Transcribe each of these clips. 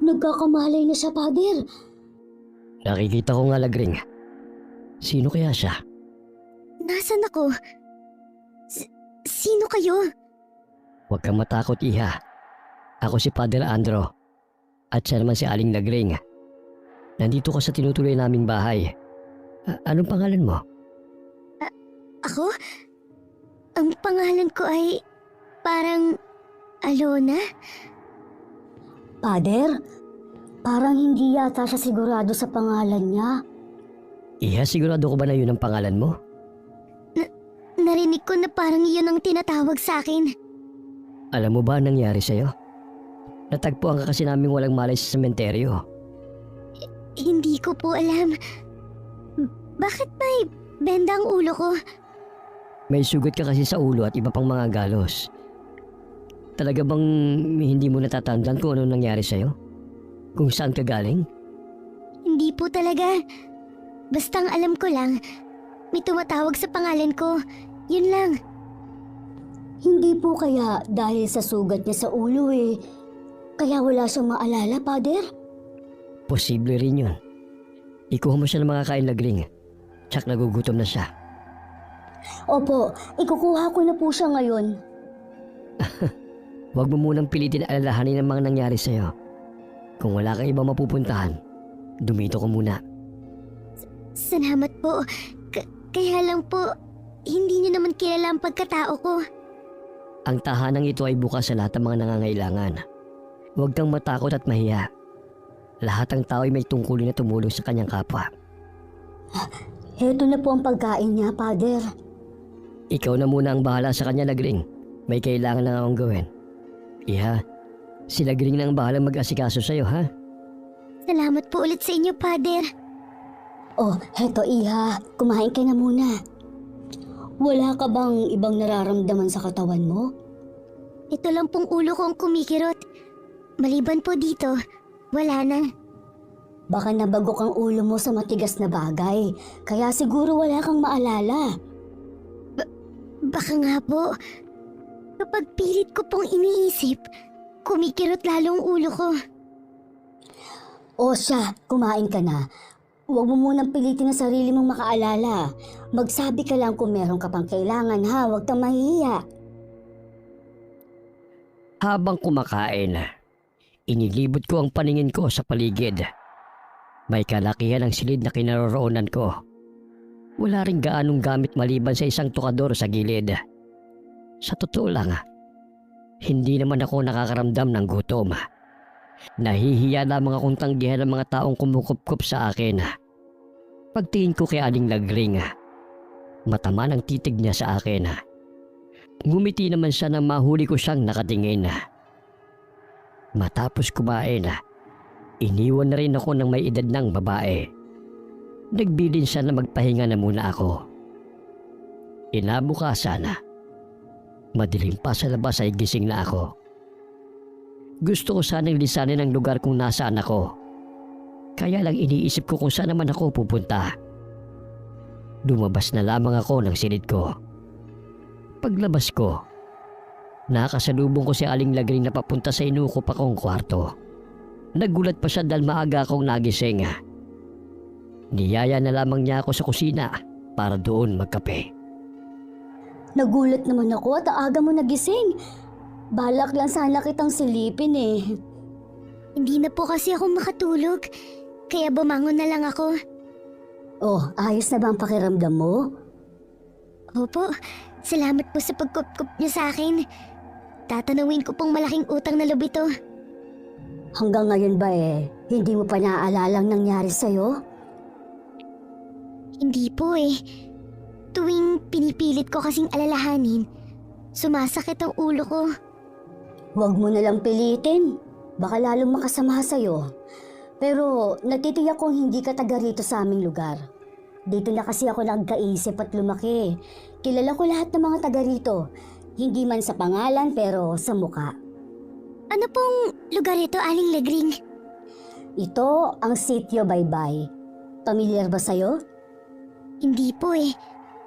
Nagkakamalay na siya, Pader. Nakikita ko nga Lagring. Sino kaya siya? Nasaan ako? Sino kayo? Huwag kang matakot, Iha. Ako si Father Andro. At siya naman si Aling Lagring. Nandito ka sa tinutuloy naming bahay. Anong pangalan mo? Ako? Ang pangalan ko ay parang Alona? Pader, parang hindi yata siya sigurado sa pangalan niya. Iha, sigurado ko ba na yun ang pangalan mo? Narinig ko na parang yun ang tinatawag sa akin. Alam mo ba ang nangyari sa'yo? Natagpuan ka kasi naming walang malay sa sementeryo. Hindi ko po alam. Bakit may benda ang ulo ko? May sugat ka kasi sa ulo at iba pang mga galos. Talaga bang hindi mo natatandaan kung ano nangyari sa'yo? Kung saan ka galing? Hindi po talaga. Bastang alam ko lang, may tumatawag sa pangalan ko. Yun lang. Hindi po kaya dahil sa sugat niya sa ulo kaya wala siyang maalala, Pader? Posible rin yun. Ikuha mo siya ng mga kain Lagring. Tsak nagugutom na siya. Opo, ikukuha ko na po siya ngayon. Huwag mo munang pilitin alalahanin ang mga nangyari sa'yo. Kung wala kang ibang mapupuntahan, dumito ko muna. Salamat po. Kaya lang po, hindi niyo naman kilala ang pagkatao ko. Ang tahanang ito ay bukas sa lahat ng mga nangangailangan. Huwag kang matakot at mahiya. Lahat ng tao ay may tungkulin na tumulong sa kanyang kapwa. Heto na po ang pagkain niya, Pader. Ikaw na muna ang bahala sa kanya, Lagring. May kailangan lang akong gawin. Iha, si Lagring na ang bahala mag-asikaso sa'yo, ha? Salamat po ulit sa inyo, Pader. Oh, heto Iha, kumain ka na muna. Wala ka bang ibang nararamdaman sa katawan mo? Ito lang pong ulo ko ang kumikirot. Maliban po dito, wala na. Baka nabagok ang ulo mo sa matigas na bagay, kaya siguro wala kang maalala. Baka nga po. Kapag pilit ko pong iniisip, kumikirot lalo ang ulo ko. O siya, kumain ka na. Huwag mo munang pilitin ang sarili mong makaalala. Magsabi ka lang kung meron ka pang kailangan ha, huwag kang mahihiya. Habang kumakain, inilibot ko ang paningin ko sa paligid. May kalakihan ang silid na kinaroroonan ko. Wala ring gaanong gamit maliban sa isang tukador sa gilid. Sa totoo lang, hindi naman ako nakakaramdam ng gutom. Nahihiya lamang akong tanggihan ng mga taong kumukupkup sa akin. Pagtingin ko kay Aling Lagring, matama ng titig niya sa akin. Ngumiti naman siya nang mahuli ko siyang nakatingin. Matapos kumain, iniwan na rin ako ng may edad ng babae. Nagbilin siya na magpahinga na muna ako. Inabukasan, madilim pa sa labas ay gising na ako. Gusto ko sanang lisanin ang lugar kung nasaan ako. Kaya lang iniisip ko kung saan naman ako pupunta. Lumabas na lamang ako ng silid ko. Paglabas ko, nakasalubong ko si Aling Lagring na papunta sa inukop akong kwarto. Nagulat pa siya dahil maaga akong nagising. Niyaya na lamang niya ako sa kusina para doon magkape. Nagulat naman ako at aga mo nagising. Balak lang sana kitang silipin Hindi na po kasi ako makatulog, kaya bumangon na lang ako. Oh, ayos na ba ang pakiramdam mo? Opo, salamat po sa pagkup-kup niyo sa akin. Tatanawin ko pong malaking utang na loob ito. Hanggang ngayon ba hindi mo pa naaalalang nangyari sa'yo? Hindi po Tuwing pinipilit ko kasing alalahanin, sumasakit ang ulo ko. Huwag mo nalang pilitin. Baka lalong makasama sa'yo. Pero natitiyak kong hindi ka taga rito sa aming lugar. Dito na kasi ako nagkaisip at lumaki. Kilala ko lahat ng mga taga rito. Hindi man sa pangalan pero sa muka. Ano pong lugar ito, Aling Lagring? Ito ang Sitio Baybay. Pamilyar ba sa'yo? Hindi po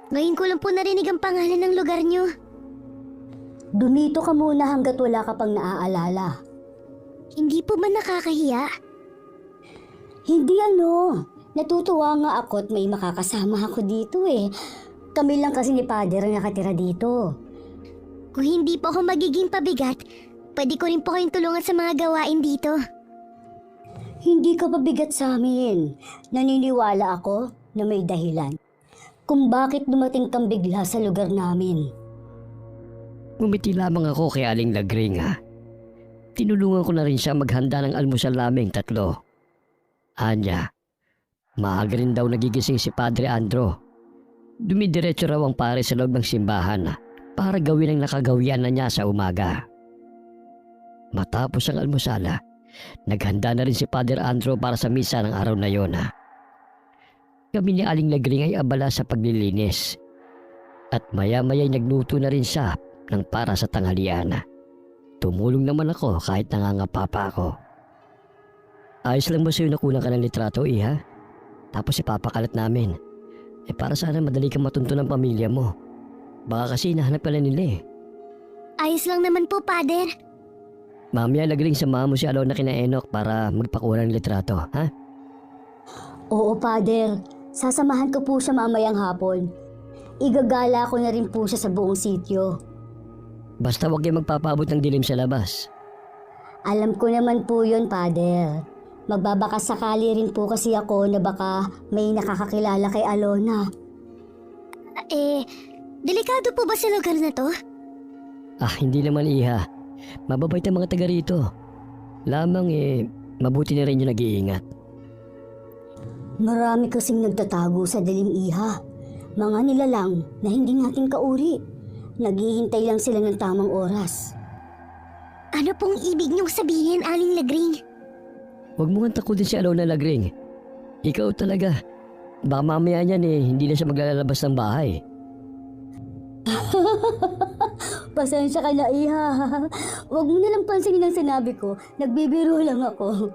Ngayon ko lang po narinig ang pangalan ng lugar niyo. Dumito ka muna hanggat wala ka pang naaalala. Hindi po ba nakakahiya? Hindi Natutuwa nga ako at may makakasama ako dito eh. Kami lang kasi ni Father ang nakatira dito. Kung hindi po ako magiging pabigat, pwede ko rin po kayong tulungan sa mga gawain dito. Hindi ka pabigat sa amin. Naniniwala ako na may dahilan kung bakit dumating kang bigla sa lugar namin. Ngumiti lamang ako kay Aling Lagring ha. Tinulungan ko na rin siya maghanda ng almusal naming tatlo. Anya, maaga rin daw nagigising si Padre Andro. Dumidiretso raw ang pare sa loob ng simbahan para gawin ang nakagawian na niya sa umaga. Matapos ang almusala, naghanda na rin si Padre Andro para sa misa ng araw na yon. Kami ni Aling Lagring ay abala sa paglilinis. At maya-maya'y nagluto na rin siya ng para sa tanghalian. Tumulong naman ako kahit nangangapa ako. Ayos lang ba sa'yo na kulang ka ng litrato, Iha? Tapos ipapakalat namin. Para sana madali kang matunto ng pamilya mo. Baka kasi hinahanap ka na nila eh. Ayos lang naman po, Father. Mamaya Lagring samahan mo si Alona kina Enoch para magpakuha ng litrato, ha? Oo, Father. Sasamahan ko po siya mamayang hapon. Igagala ko na rin po siya sa buong sityo. Basta huwag kayo magpapabot ng dilim sa labas. Alam ko naman po yun, Father. Magbabakas sakali rin po kasi ako na baka may nakakakilala kay Alona. Delikado po ba sa lugar na to? Hindi naman Iha. Mababait ang mga taga rito. Lamang mabuti na rin yung nag-iingat. Marami kasing nagtatago sa dilim, Iha. Mga nilalang na hindi natin kauri. Naghihintay lang sila ng tamang oras. Ano pong ibig niyong sabihin, Aling Lagring? Huwag mo nga takutin si Alona Lagring. Ikaw talaga. Baka mamaya niyan hindi na siya maglalabas ng bahay. Pasensya ka na, Iha. Huwag mo nalang pansinin ang sinabi ko. Nagbibiro lang ako.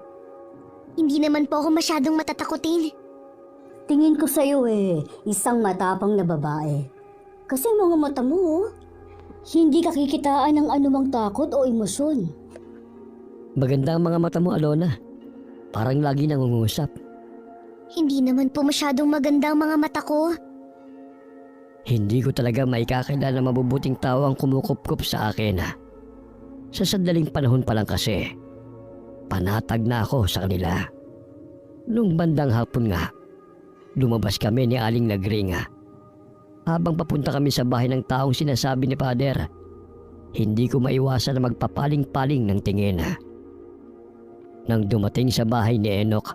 Hindi naman po ako masyadong matatakutin. Tingin ko sa'yo isang matapang na babae. Kasi ang mga mata mo, hindi ka kikitaan ng anumang takot o emosyon. Maganda ang mga mata mo, Alona. Parang lagi nangungusap. Hindi naman po masyadong maganda ang mga mata ko. Hindi ko talaga maikakilala na mabubuting tao ang kumukup-kup sa akin. Sa sandaling panahon pa lang kasi, panatag na ako sa kanila. Nung bandang hapon nga, lumabas kami ni Aling Lagring. Habang papunta kami sa bahay ng taong sinasabi ni Father, hindi ko maiwasan na magpapaling-paling ng tingin. Nang dumating sa bahay ni Enoch,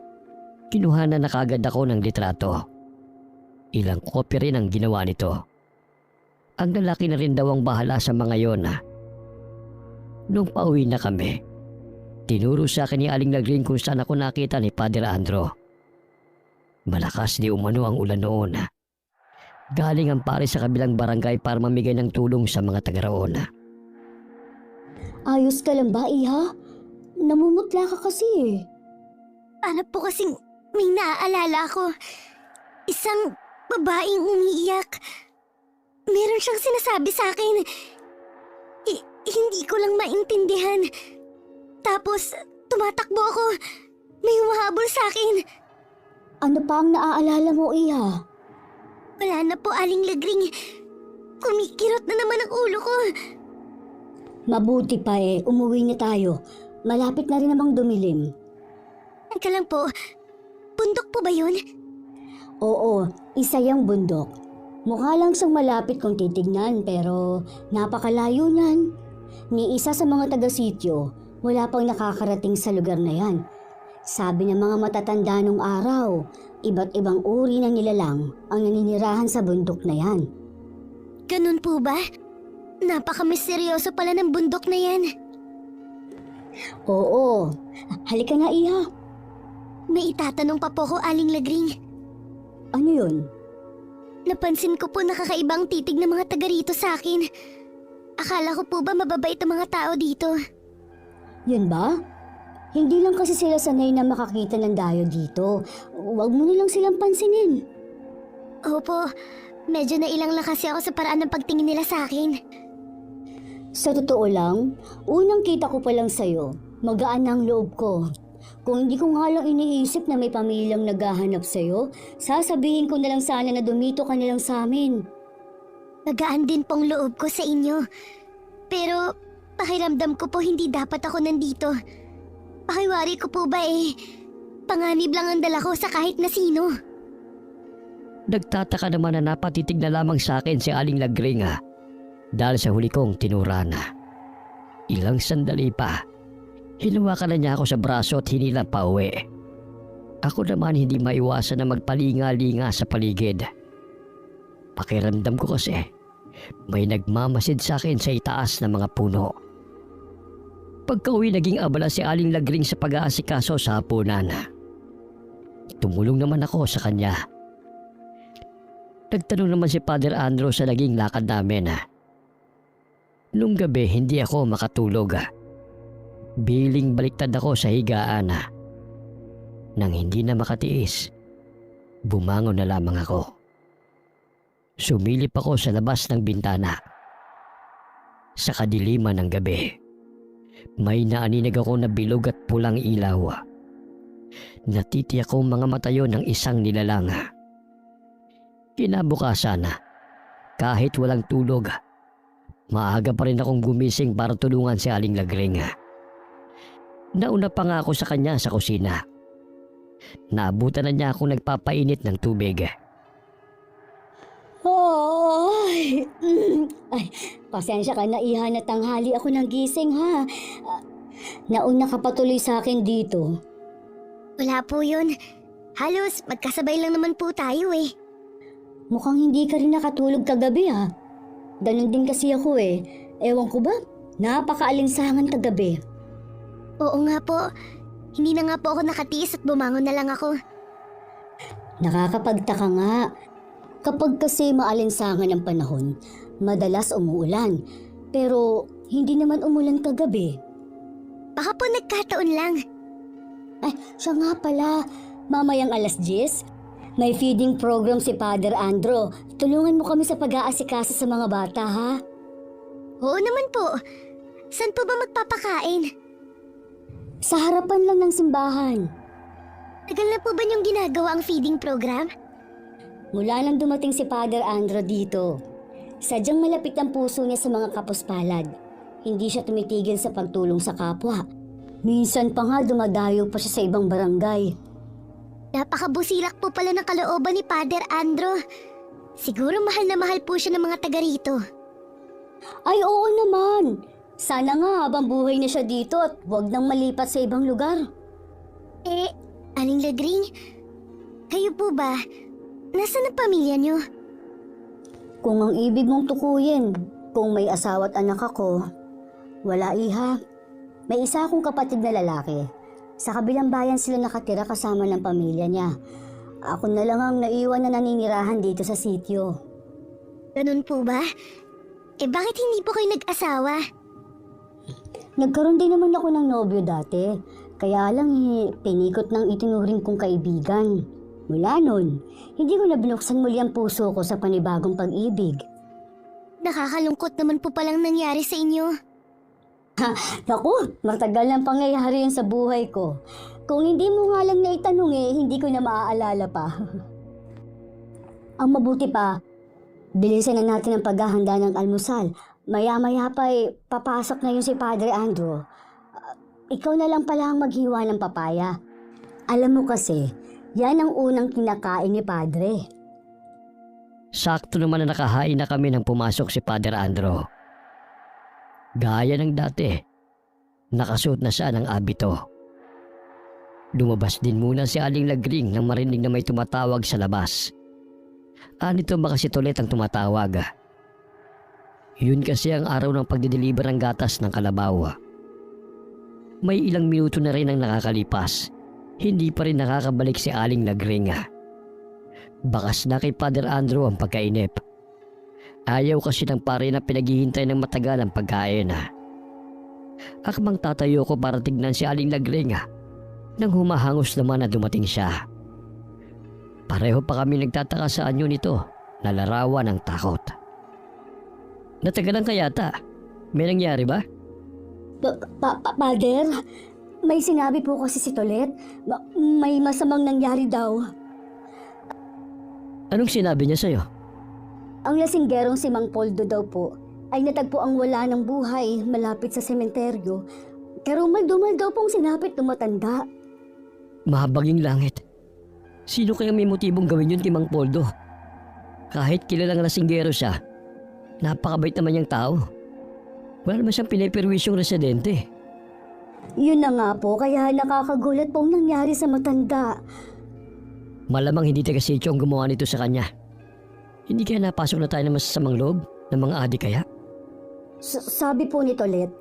kinuhanan na kagad ako ng litrato. Ilang kopya rin ang ginawa nito. Ang lalaki na rin daw ang bahala sa mga yon. Nung pauwi na kami, tinuro sa akin ni Aling Lagring kung saan ako nakita ni Padre Andro. Malakas di umano ang ulan noon. Galing ang pare sa kabilang barangay para mamigay ng tulong sa mga taga-roon. Ayos ka lang ba, Iha? Namumutla ka kasi. Ano po kasing may naaalala ko? Isang babaeng umiiyak. Meron siyang sinasabi sa akin. Hindi ko lang maintindihan. Tapos tumatakbo ako. May humahabol sa akin. Ano pa ang naaalala mo, Iha? Wala na po, Aling Lagring. Kumikirot na naman ang ulo ko. Mabuti pa umuwi na tayo. Malapit na rin namang dumilim. Teka lang po, bundok po ba yun? Oo, isa yung bundok. Mukha lang siyang malapit kung titignan pero napakalayo niyan. Ni isa sa mga taga-sityo, wala pang nakakarating sa lugar na yan. Sabi ng mga matatanda nung araw, iba't ibang uri ng nilalang ang naninirahan sa bundok na yan. Ganun po ba? Napaka-misteryoso pala ng bundok na yan. Oo. Halika na, Iha. May itatanong pa po ko, Aling Lagring. Ano yun? Napansin ko po nakakaibang titig ng mga taga rito sa akin. Akala ko po ba mababait ang mga tao dito? Yun ba? Hindi lang kasi sila sanay na makakita ng dayo dito. Huwag mo nilang silang pansinin. Opo, medyo nailang lang kasi ako sa paraan ng pagtingin nila sa akin. Sa totoo lang, unang kita ko pa lang sa'yo, Magaan ang loob ko. Kung hindi ko nga lang iniisip na may pamilyang naghahanap sa'yo, sasabihin ko na lang sana na dumito ka na lang sa amin. Magaan din pong loob ko sa inyo. Pero pakiramdam ko po hindi dapat ako nandito. Pakiwari ko po ba panganib lang ang dala ko sa kahit na sino. Nagtataka naman na napatitig na lamang sa akin si Aling Lagring dahil sa huli kong tinurana. Ilang sandali pa, hinawakan na niya ako sa braso at hinila pa uwi. Ako naman hindi maiwasan na magpalinga-linga sa paligid. Pakiramdam ko kasi may nagmamasid sa akin sa itaas ng mga puno. Pagka-uwi naging abala si Aling Lagring sa pag-aasikaso sa hapunan. Tumulong naman ako sa kanya. Nagtanong naman si Father Andrew sa naging lakad namin. Nung gabi hindi ako makatulog. Biling baliktad ako sa higaan. Nang hindi na makatiis, bumangon na lamang ako. Sumilip ako sa labas ng bintana. Sa kadiliman ng gabi, may naaninag ako na bilog at pulang ilaw. Natitiyak kong mga mata yon ng isang nilalang. Kinabukasan, kahit walang tulog, maaga pa rin akong gumising para tulungan si Aling Lagring. Nauna pa nga ako sa kanya sa kusina. Naabutan na niya akong nagpapainit ng tubig. Ay, pasensya ka na iha na tanghali ako ng gising ha. Nauna ka patuloy sa akin dito. Wala po yun. Halos magkasabay lang naman po tayo Mukhang hindi ka rin nakatulog kagabi ha. Ganun din kasi ako Ewan ko ba? Napakaalinsangan kagabi. Oo nga po. Hindi na nga po ako nakatiis at bumangon na lang ako. Nakakapagtaka nga. Kapag kasi maalinsangan ang panahon, madalas umuulan. Pero hindi naman umulan kagabi. Baka po nagkataon lang. Ay, siya nga pala. Mamayang 10:00, may feeding program si Father Andrew. Tulungan mo kami sa pag-aasikaso sa mga bata, ha? Oo naman po. Saan po ba magpapakain? Sa harapan lang ng simbahan. Tagal na po ba niyong ginagawa ang feeding program? Mula nang dumating si Father Andrew dito, sadyang malapit ang puso niya sa mga kapuspalad. Hindi siya tumitigil sa pagtulong sa kapwa. Minsan pa nga dumadayo pa siya sa ibang barangay. Napakabusilak po pala ng kalooban ni Father Andrew. Siguro mahal na mahal po siya ng mga taga rito. Ay oo naman. Sana nga habang buhay na siya dito at huwag nang malipat sa ibang lugar. Aling Lagring, kayo po ba? Nasaan ang pamilya niyo? Kung ang ibig mong tukuyin, kung may asawa at anak ako, wala iha. May isa akong kapatid na lalaki. Sa kabilang bayan sila nakatira kasama ng pamilya niya. Ako na lang ang naiwan na naninirahan dito sa sityo. Ganun po ba? Bakit hindi po kayo nag-asawa? Nagkaroon din naman ako ng nobyo dati. Kaya lang pinikot ng itinuring kong kaibigan. Mula nun, hindi ko na binuksan muli ang puso ko sa panibagong pag-ibig. Nakakalungkot naman po palang nangyari sa inyo. Naku, matagal ng pangyayari yun sa buhay ko. Kung hindi mo nga lang naitanong hindi ko na maaalala pa. Ang mabuti pa, bilisan na natin ang paghahanda ng almusal. Maya-maya pa papasok na yun si Padre Andrew. Ikaw na lang pala ang maghiwa ng papaya. Alam mo kasi, yan ang unang kinakain ni Padre. Sakto naman na nakahain na kami nang pumasok si Father Andrew. Gaya ng dati, nakasuot na siya ng abito. Lumabas din muna si Aling Lagring nang marinig na may tumatawag sa labas. Anito makasitulit ang tumatawag. Yun kasi ang araw ng pagdideliver ng gatas ng Kalabaw. May ilang minuto na rin ang nakakalipas. Hindi pa rin nakakabalik si Aling Lagring. Bakas na kay Father Andrew ang pagkainip. Ayaw kasi ng pare na pinaghihintay ng matagal ang pagkain. Akmang tatayo ko para tignan si Aling Lagring nang humahangos naman na dumating siya. Pareho pa kami nagtataka sa anyo nito na larawan ng takot. Natagalan ka yata. May nangyari ba? Father, May sinabi po kasi si Tolet. May masamang nangyari daw. Anong sinabi niya sa'yo? Ang lasinggerong si Mang Poldo daw po ay natagpo ang wala ng buhay malapit sa sementeryo. Karumal-dumal daw pong sinapit ng matanda. Mahabaging langit. Sino kaya may motibong gawin yun kay Mang Poldo? Kahit kilalang lasinggero siya, napakabait naman niyang tao. Wala naman siyang pinipirwisyong residente. Yun na nga po, kaya nakakagulat pong nangyari sa matanda. Malamang hindi taga-sityo ang gumawa nito sa kanya. Hindi kaya napasok na tayo ng masasamang loob ng mga adik kaya? Sabi po ni Tolet,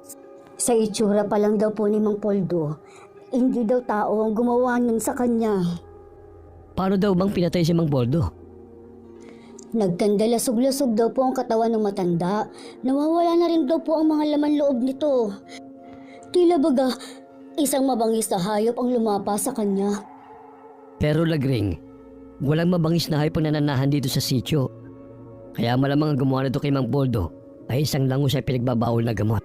sa itsura pa lang daw po ni Mang Poldo, hindi daw tao ang gumawa nun sa kanya. Paano daw bang pinatay si Mang Poldo? Nagkandalasog-lasog daw po ang katawan ng matanda. Nawawala na rin daw po ang mga laman loob nito. Tila baga, isang mabangis na hayop ang lumapa sa kanya. Pero Lagring, walang mabangis na hayop ang nananahan dito sa sityo. Kaya malamang ang gumawa nito kay Mang Poldo ay isang lango siya pinagbabawal na gamot.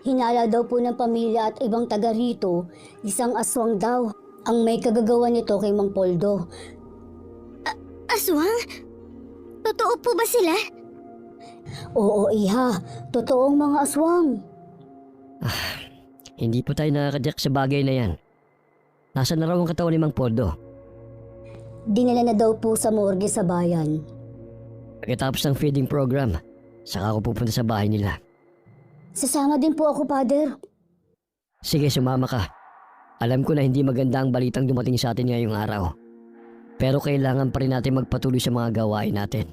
Hinala daw po ng pamilya at ibang taga rito, isang aswang daw ang may kagagawa nito kay Mang Poldo. Aswang? Totoo po ba sila? Oo, iha. Totoong mga aswang. Hindi po tayo nakakadyak sa bagay na yan. Nasaan na raw ang katawan ni Mang Poldo? Dinala na daw po sa morgue sa bayan. Pagkatapos ng feeding program, saka ako pupunta sa bahay nila. Sasama din po ako, Father. Sige, sumama ka. Alam ko na hindi maganda ang balitang dumating sa atin ngayong araw. Pero kailangan pa rin natin magpatuloy sa mga gawain natin.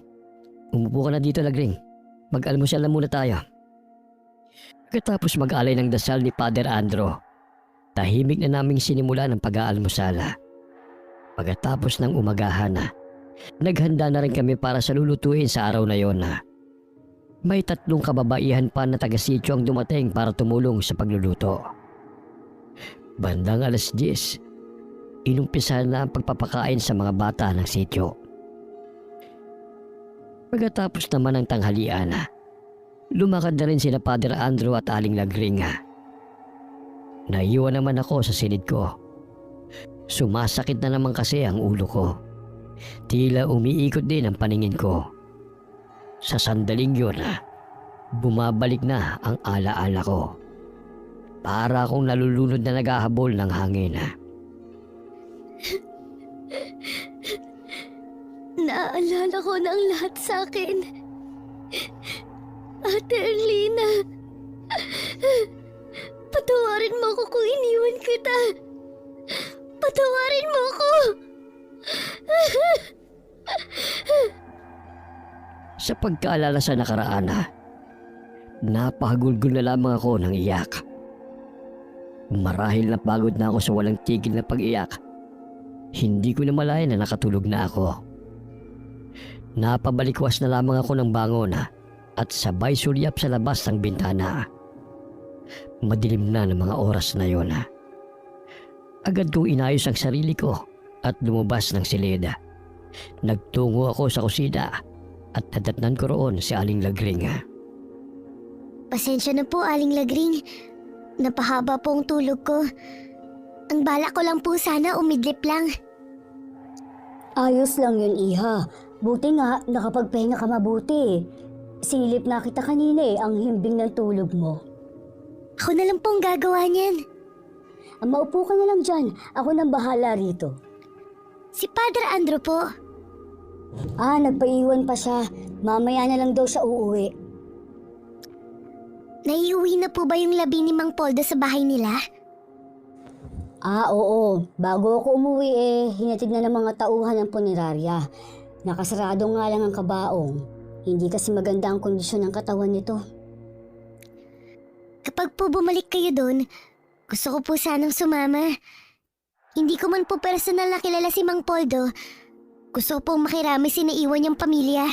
Umupo ka na dito, Lagring. Mag-almusal na muna tayo. Pagkatapos mag-alay ng dasal ni Father Andro, tahimik na naming sinimula ng pag-aalmusala. Pagkatapos ng umagahan na, naghanda na rin kami para sa lulutuin sa araw na yon na. May 3 kababaihan pa na taga-sityo ang dumating para tumulong sa pagluluto. Bandang 10:00, inumpisahan na ang pagpapakain sa mga bata ng sityo. Pagkatapos naman ng tanghalian, lumakad na rin sina Father Andrew at Aling Lagring. Naiwan naman ako sa silid ko. Sumasakit na naman kasi ang ulo ko. Tila umiikot din ang paningin ko. Sa sandaling yun, bumabalik na ang alaala ko. Para akong nalulunod na naghahabol ng hangin. Naaalala ko na ang lahat sa akin. Ate Erlina, patawarin mo ako kung iniwan kita. Patawarin mo ako. Sa pagkaalala sa nakaraan, napahagulgol na lamang ako ng iyak. Marahil napagod na ako sa walang tigil na pag-iyak. Hindi ko na malaya na nakatulog na ako. Napabalikwas na lamang ako ng bangon at sabay sulyap sa labas ng bintana. Madilim na ng mga oras na yon. Agad kong inayos ang sarili ko at lumabas ng silid. Nagtungo ako sa kusina at nadatnan ko roon si Aling Lagring. Pasensya na po, Aling Lagring. Napahaba po ang tulog ko. Ang bala ko lang po sana umidlip lang. Ayos lang yun, iha. Buti nga, nakapagpahinga ka mabuti. Silip na kita kanina ang himbing ng tulog mo. Ako na lang pong gagawa niyan. Maupo ka na lang dyan. Ako nang bahala rito. Si Father Andrew po. Nagpaiwan pa siya. Mamaya na lang daw siya uuwi. Naiuwi na po ba yung labi ni Mang Poldo sa bahay nila? Oo. Bago ako umuwi hinatid na ng mga tauhan ng punerarya. Nakasarado nga lang ang kabaong. Hindi kasi maganda ang kondisyon ng katawan nito. Kapag po bumalik kayo doon, gusto ko po sanang sumama. Hindi ko man po personal na kilala si Mang Poldo. Gusto ko pong makirami si naiwan niyang pamilya.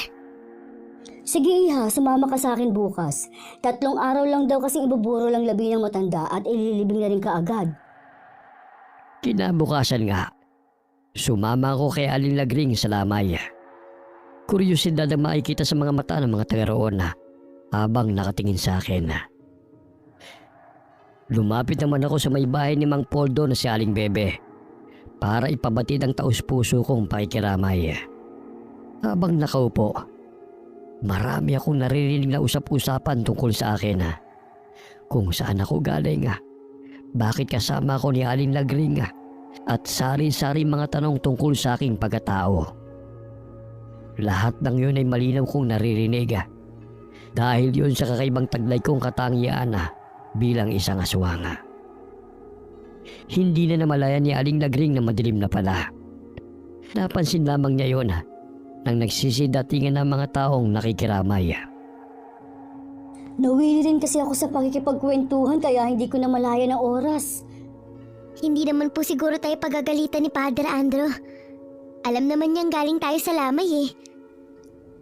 Sige iha, sumama ka sa akin bukas. 3 araw lang daw kasi ibuburo lang labi ng matanda at ililibing na rin kaagad. Kinabukasan nga, sumama ako kay Aling Lagring sa lamay. Kuryosidad ang makikita sa mga mata ng mga taga roon habang nakatingin sa akin. Lumapit naman ako sa may bahay ni Mang Poldo na si Aling Bebe para ipabatid ang taus-puso kong pakikiramay. Habang nakaupo, marami akong naririnig na usap-usapan tungkol sa akin. Kung saan ako galing, bakit kasama ako ni Aling Lagring, at sari-sari mga tanong tungkol sa aking pagkatao. Lahat ng yun ay malinaw kong naririnig dahil yun sa kakaibang taglay kong katangian bilang isang aswang. Hindi na namalayan ni Aling Lagring na madilim na pala. Napansin lamang niya yun nang nagsisidatingan ng mga taong nakikiramay. Nawili rin kasi ako sa pakikipagkwentuhan kaya hindi ko na malaya ng oras. Hindi naman po siguro tayo pagagalitan ni Padre Andrew. Alam naman niyang galing tayo sa lamay eh.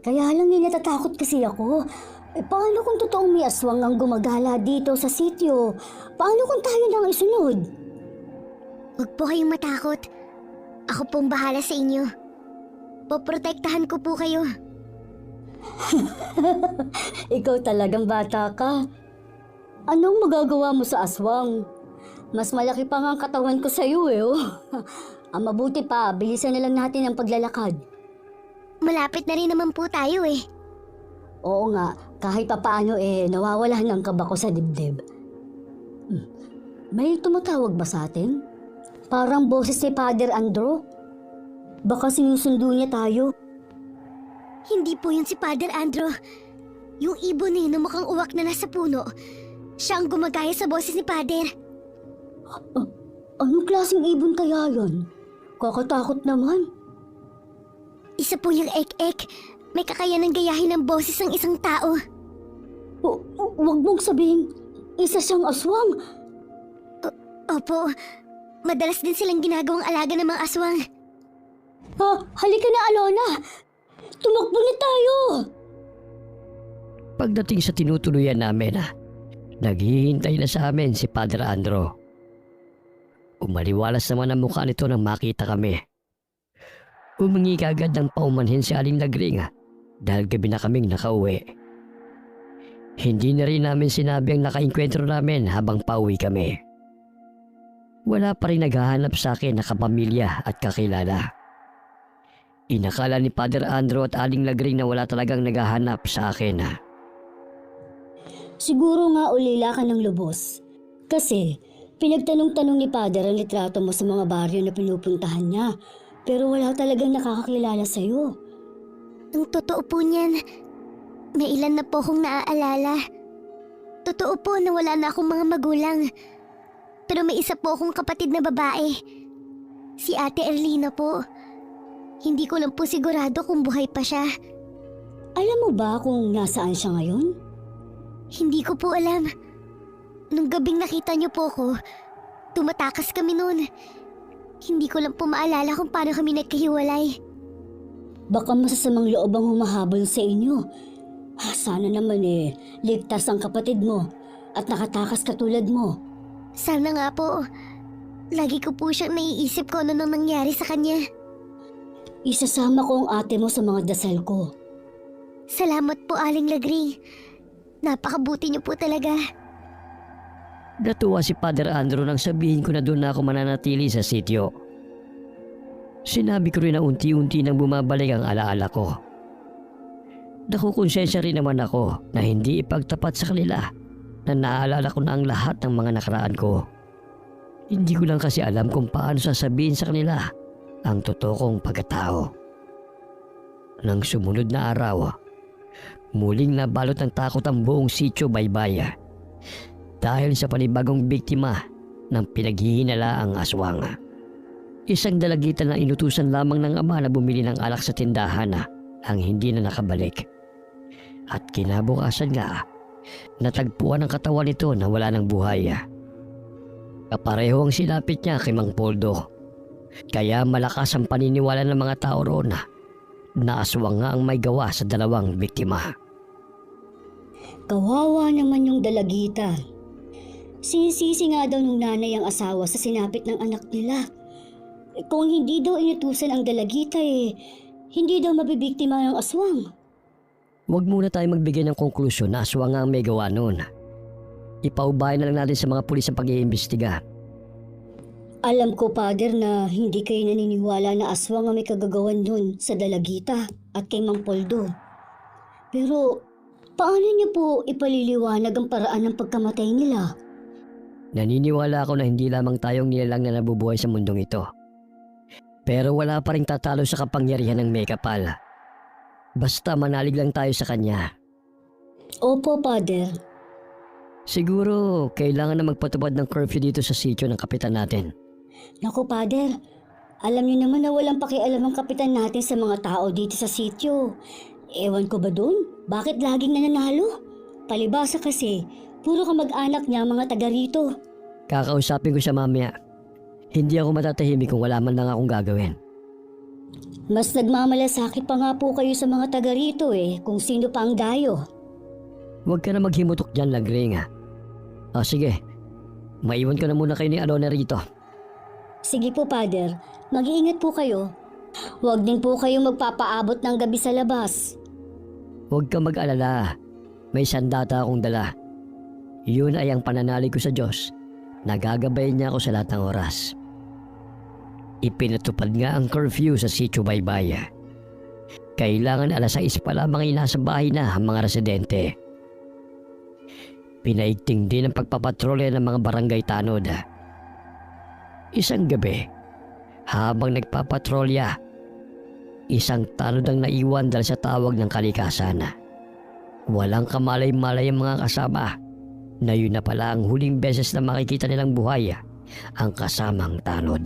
Kaya lang natatakot kasi ako. Paano kung totoong may aswang ang gumagala dito sa sityo? Paano kung tayo nang isunod? Huwag po kayong matakot. Ako pong bahala sa inyo. Poprotektahan ko po kayo. Ikaw talagang bata ka. Anong magagawa mo sa aswang? Mas malaki pa nga ang katawan ko sa iyo eh. Ang mabuti pa, bilisan na lang natin ang paglalakad. Malapit na rin naman po tayo eh. Oo nga, kahit pa paano nawawala ng kaba ko sa dibdib. May tumatawag ba sa atin? Parang boses ni Father Andrew. Baka sinusundo niya tayo. Hindi po yun si Padre Andrew. Yung ibon na mukhang uwak na nasa puno. Siya ang gumagaya sa boses ni Padre. Anong klaseng ibon kaya yan? Kakatakot naman. Isa po yung ek-ek. May kakayanang gayahin ng boses ng isang tao. Huwag mong sabihin, isa siyang aswang. Opo, madalas din silang ginagawang alaga ng mga aswang. Halika na, Alona. Tumakbo na tayo. Pagdating sa tinutuluyan namin, naghihintay na sa amin si Padre Andrew. Umaliwalas naman ang mukha nito nang makita kami. Humingi kaagad ng paumanhin si Aling Lagring dahil gabi na kaming nakauwi. Hindi na rin namin sinabi ang nakainkwentro namin habang pauwi kami. Wala pa rin naghahanap sa akin na kapamilya at kakilala. Inakala ni Padre Andrew at Aling Lagring na wala talagang naghahanap sa akin. Siguro nga ulila ka ng lubos. Kasi pinagtanong-tanong ni Padre ang litrato mo sa mga baryo na pinupuntahan niya. Pero wala talagang nakakakilala sa'yo. Ang totoo po niyan, may ilan na po akong naaalala. Totoo po na wala na akong mga magulang. Pero may isa po akong kapatid na babae. Si Ate Erlina po. Hindi ko lang po sigurado kung buhay pa siya. Alam mo ba kung nasaan siya ngayon? Hindi ko po alam. Nung gabing nakita niyo po ko, tumatakas kami noon. Hindi ko lang po maalala kung paano kami nagkahiwalay. Baka masasamang loob ang humahabol sa inyo. Sana naman ligtas ang kapatid mo at nakatakas katulad mo. Sana nga po. Lagi ko po siyang naiisip ko ano nang nangyari sa kanya. Isasama ko ang ate mo sa mga dasal ko. Salamat po, Aling Lagring. Napakabuti niyo po talaga. Natuwa si Padre Andrew nang sabihin ko na doon na ako mananatili sa sityo. Sinabi ko rin na unti-unti nang bumabalik ang alaala ko. Nakukonsensya rin naman ako na hindi ipagtapat sa kanila na naaalala ko na ang lahat ng mga nakaraan ko. Hindi ko lang kasi alam kung paano sasabihin sa kanila ang totoo kong pagkatao. Nang sumunod na araw, muling nabalot ng takot ang buong sityo Baybay dahil sa panibagong biktima ng pinaghihinalaang aswang. Isang dalagitan na inutusan lamang ng ama na bumili ng alak sa tindahan ang hindi na nakabalik. At kinabukasan nga, natagpuan ang katawan nito na wala ng buhay. Kapareho ang silapit niya kay Mang Poldo. Kaya malakas ang paniniwala ng mga tao roon na aswang nga ang may gawa sa dalawang biktima. Kawawa naman yung dalagita. Sinisisi nga daw ng nanay ang asawa sa sinapit ng anak nila. Kung hindi daw inutusan ang dalagita hindi daw mabibiktima ng aswang. Huwag muna tayo magbigay ng konklusyon na aswang nga ang may gawa noon. Ipaubayan na lang natin sa mga pulis ang pag-iimbestiga. Alam ko, Father, na hindi kayo naniniwala na aswang ang may kagagawan dun sa Dalagita at kay Mang Poldo. Pero, paano niyo po ipaliliwanag ang paraan ng pagkamatay nila? Naniniwala ako na hindi lamang tayong nilalang na nabubuhay sa mundong ito. Pero wala pa rin tatalo sa kapangyarihan ng Maykapal. Basta manalig lang tayo sa kanya. Opo, Father. Siguro kailangan na magpatupad ng curfew dito sa sitio ng kapitan natin. Naku, Father. Alam niyo naman na walang pakialam ang kapitan natin sa mga tao dito sa sityo. Ewan ko ba dun? Bakit laging nananalo? Palibasa kasi, puro kamag-anak niya ang mga taga rito. Kakausapin ko siya mamaya. Hindi ako matatahimik kung wala man lang akong gagawin. Mas nagmamalasakit pa nga po kayo sa mga taga rito kung sino pa ang dayo. Huwag ka na maghimutok dyan, Lagring. Sige. Maiwan ko na muna kayo ni Alona rito. Sige po, Father. Mag-iingat po kayo. Huwag din po kayo magpapaabot ng gabi sa labas. Huwag ka mag-alala. May sandata akong dala. Yun ay ang pananalig ko sa Diyos. Nagagabayan niya ako sa lahat ng oras. Ipinatupad nga ang curfew sa Sitio Baybay. Kailangan 6:00 pa lamang ay nasa bahay na ang mga residente. Pinaigting din ang pagpapatrolya ng mga barangay tanod. Isang gabi, habang nagpapatrolya, isang tanod ang naiwan dahil sa tawag ng kalikasan. Walang kamalay-malay ang mga kasama na yun na pala ang huling beses na makikita nilang buhay ang kasamang tanod.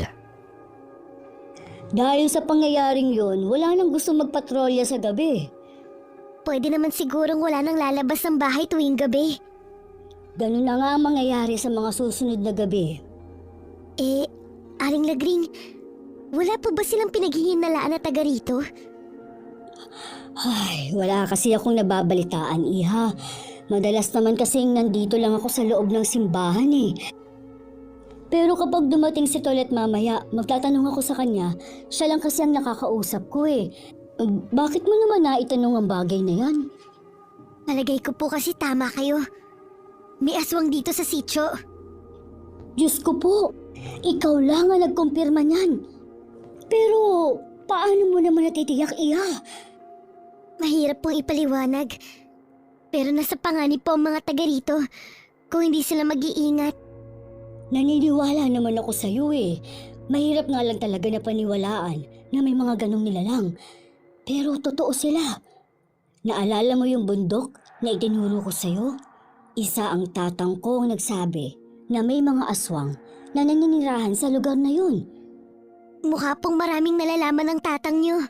Dahil sa pangyayaring yun, wala nang gusto magpatrolya sa gabi. Pwede naman sigurong wala nang lalabas ng bahay tuwing gabi. Ganun na nga ang mangyayari sa mga susunod na gabi. Aling Lagring, wala po ba silang pinaghihinalaan na taga rito? Ay, wala kasi akong nababalitaan, Iha. Madalas naman kasing nandito lang ako sa loob ng simbahan Pero kapag dumating si Tolet mamaya, magtatanong ako sa kanya, siya lang kasi ang nakakausap ko Bakit mo naman naitanong ang bagay na yan? Palagay ko po kasi tama kayo. May aswang dito sa sitio. Diyos ko po, ikaw lang ang nagkumpirma niyan. Pero paano mo naman natitiyak, Iha? Mahirap pong ipaliwanag. Pero nasa panganib po ang mga taga rito kung hindi sila mag-iingat. Naniniwala naman ako sa iyo Mahirap nga lang talaga na paniwalaan na may mga ganong nilalang. Pero totoo sila. Naalala mo yung bundok na itinuro ko sa iyo? Isa ang tatang ko ang nagsabi na may mga aswang na naninirahan sa lugar na yun. Mukha pong maraming nalalaman ng tatang nyo.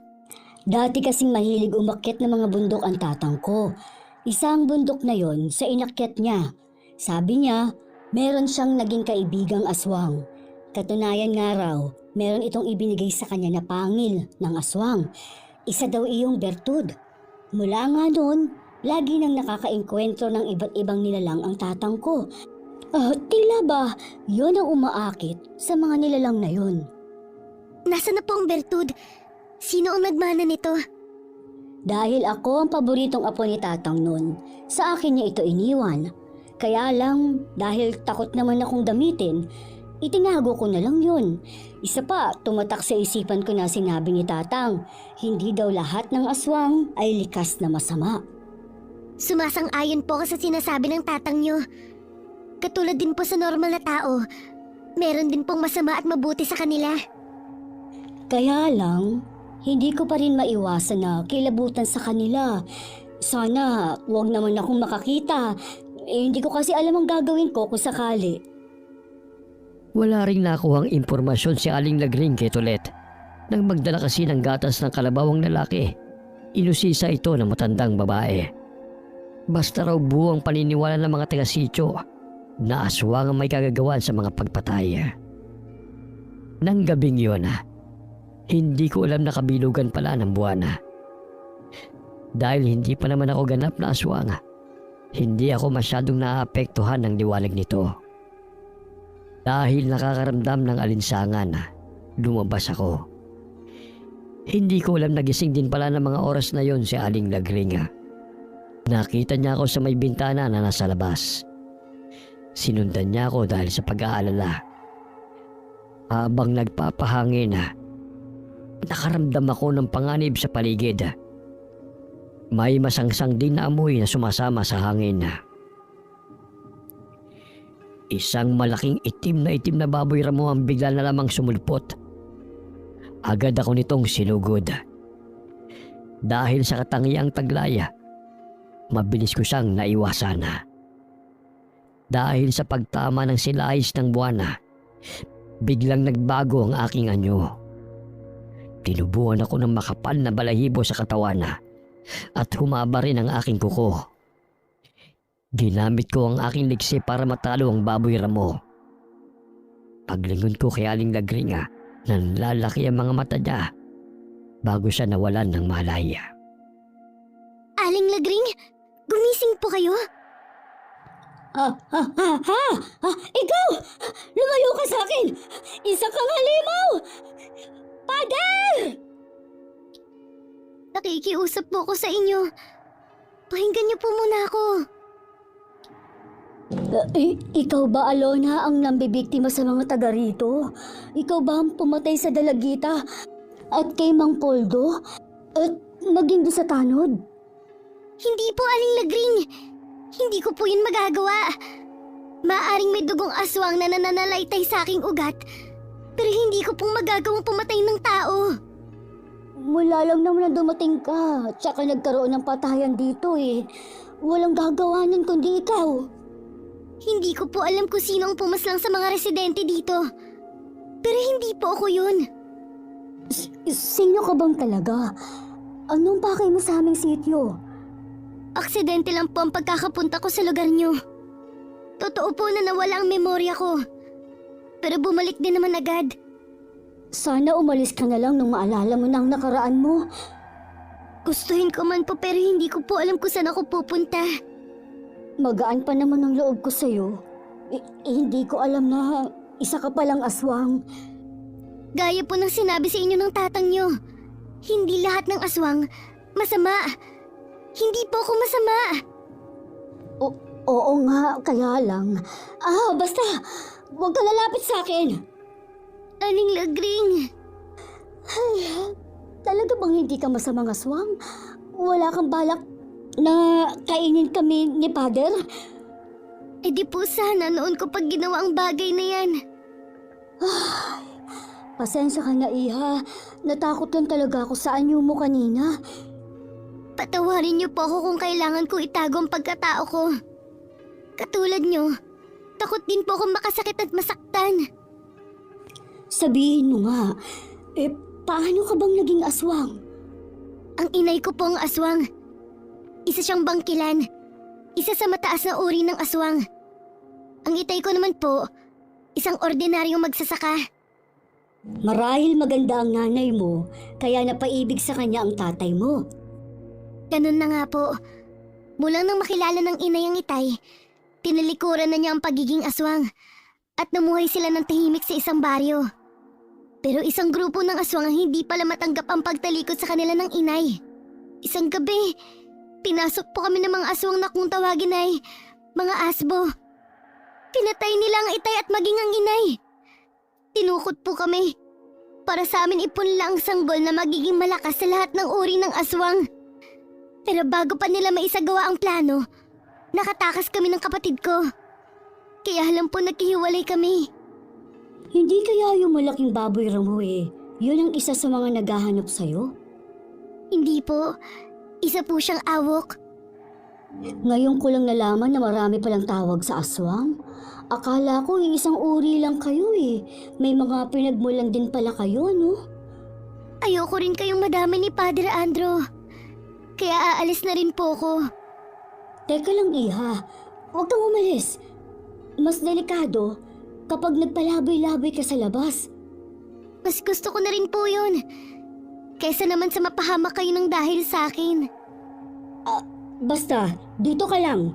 Dati kasing mahilig umakyat ng mga bundok ang tatang ko. Isang bundok na yon sa inakyat niya. Sabi niya, meron siyang naging kaibigang aswang. Katunayan nga raw, meron itong ibinigay sa kanya na pangil ng aswang. Isa daw iyong bertud. Mula nga noon, lagi nang nakakaengkwentro ng iba't ibang nilalang ang tatang ko. Tila ba, yon ang umaakit sa mga nilalang na yon. Nasaan na po ang bertud? Sino ang nagmana nito? Dahil ako ang paboritong apo ni tatang noon, sa akin niya ito iniwan. Kaya lang, dahil takot naman akong gamitin, itinago ko na lang yun. Isa pa, tumatak sa isipan ko na sinabi ni tatang, hindi daw lahat ng aswang ay likas na masama. Sumasang-ayon po ako sa sinasabi ng tatang nyo. Katulad din po sa normal na tao, meron din pong masama at mabuti sa kanila. Kaya lang, hindi ko pa rin maiwasan na kilabutan sa kanila. Sana wag naman akong makakita. Hindi ko kasi alam ang gagawin ko kung sakali. Wala ring nakuhang impormasyon si Aling Lagring kay Tolet. Nang magdala kasi ng gatas ng kalabawang lalaki, inusisa ito ng matandang babae. Basta raw buwang paniniwala ng mga taga-sityo na aswang ang may kagagawan sa mga pagpatay. Nang gabing yun, hindi ko alam na kabilugan pala ng buwan. Dahil hindi pa naman ako ganap na aswang, hindi ako masyadong naapektuhan ng liwanag nito. Dahil nakakaramdam ng alinsangan, lumabas ako. Hindi ko alam nagising din pala ng mga oras na yon si Aling Lagring. Nakita niya ako sa may bintana na nasa labas. Sinundan niya ako dahil sa pag-aalala. Habang nagpapahangin, nakaramdam ako ng panganib sa paligid. May masangsang din na amoy na sumasama sa hangin. Isang malaking itim na baboy ramo ang bigla na lamang sumulpot. Agad ako nitong sinugod. Dahil sa katangiang taglaya, mabilis ko siyang naiwasan. Dahil sa pagtama ng silahis ng buwana, biglang nagbago ang aking anyo. Tinubuan ako ng makapal na balahibo sa katawan at humaba rin ang aking kuko. Ginamit ko ang aking liksi para matalo ang baboy ramo. Paglingon ko kay Aling Lagring, nanlalaki ang mga mata niya bago siya nawalan ng malay. Aling Lagring, gumising po kayo? Ikaw! Lumayo ka sa akin! Isa kang halimaw! Pader! Nakikiusap po ako sa inyo. Pakinggan niyo po muna ako. Ikaw ba, Alona, ang nambibiktima sa mga taga rito? Ikaw ba ang pumatay sa Dalagita at kay Mang Poldo? At maging doon sa tanod? Hindi po, Aling Lagring. Hindi ko po yun magagawa. Maaring may dugong aswang na nananalaytay sa aking ugat, pero hindi ko pong magagawang pumatay ng tao. Mula lang naman na dumating ka, tsaka nagkaroon ng patayan dito eh. Walang gagawanan kundi ikaw. Hindi ko po alam kung sino ang pumaslang sa mga residente dito. Pero hindi po ako yun. Sino ka bang talaga? Anong pakay mo sa aming sityo? Aksidente lang po ang pagkakapunta ko sa lugar niyo. Totoo po na nawala ang memorya ko. Pero bumalik din naman agad. Sana umalis ka na lang nung maalala mo na ang nakaraan mo. Gustuhin ko man po pero hindi ko po alam kung saan ako pupunta. Magaan pa naman ang loob ko sa'yo. Hindi ko alam na isa ka palang aswang. Gaya po ng sinabi sa inyo ng tatang niyo. Hindi lahat ng aswang masama. Hindi po ako masama. Oo nga, kaya lang. Basta, huwag ka lalapit sa akin. Aling Lagring. Ay, talaga bang hindi ka masamang aswang? Wala kang balak na kainin kami ni Pader? Eh di po sana noon ko pag ginawa ang bagay na yan. Pasensya ka na, Iha. Natakot lang talaga ako sa anyo mo kanina. Patawarin niyo po ako kung kailangan ko itago ang pagkatao ko. Katulad niyo, takot din po akong makasakit at masaktan. Sabihin mo nga, paano ka bang naging aswang? Ang inay ko po ang aswang. Isa siyang bangkilan. Isa sa mataas na uri ng aswang. Ang itay ko naman po, isang ordinaryong magsasaka. Marahil maganda ang nanay mo, kaya napaibig sa kanya ang tatay mo. Ganun na nga po. Mula nang makilala ng inay ang itay, tinalikuran na niya ang pagiging aswang at namuhay sila ng tahimik sa isang baryo. Pero isang grupo ng aswang ang hindi pala matanggap ang pagtalikod sa kanila ng inay. Isang gabi, pinasok po kami ng mga aswang na kung tawagin ay mga asbo. Pinatay nila ang itay at maging ang inay. Tinukot po kami para sa amin ipunla ang sanggol na magiging malakas sa lahat ng uri ng aswang. Pero bago pa nila maisagawa ang plano, nakatakas kami ng kapatid ko. Kaya alam po naghihiwalay kami. Hindi kaya yung malaking baboy ramo yun ang isa sa mga naghahanap sa'yo? Hindi po. Isa po siyang awok. Ngayon ko lang nalaman na marami palang tawag sa aswang. Akala ko isang uri lang kayo May mga pinagmulan din pala kayo, no? Ayoko rin kayong madami ni Padre Andro. Kaya aalis na rin po ako. Teka lang, Iha. Huwag kang umalis. Mas delikado kapag nagpalaboy-laboy ka sa labas. Mas gusto ko na rin po yun. Kesa naman sa mapahamak kayo ng dahil sa akin. Basta, dito ka lang.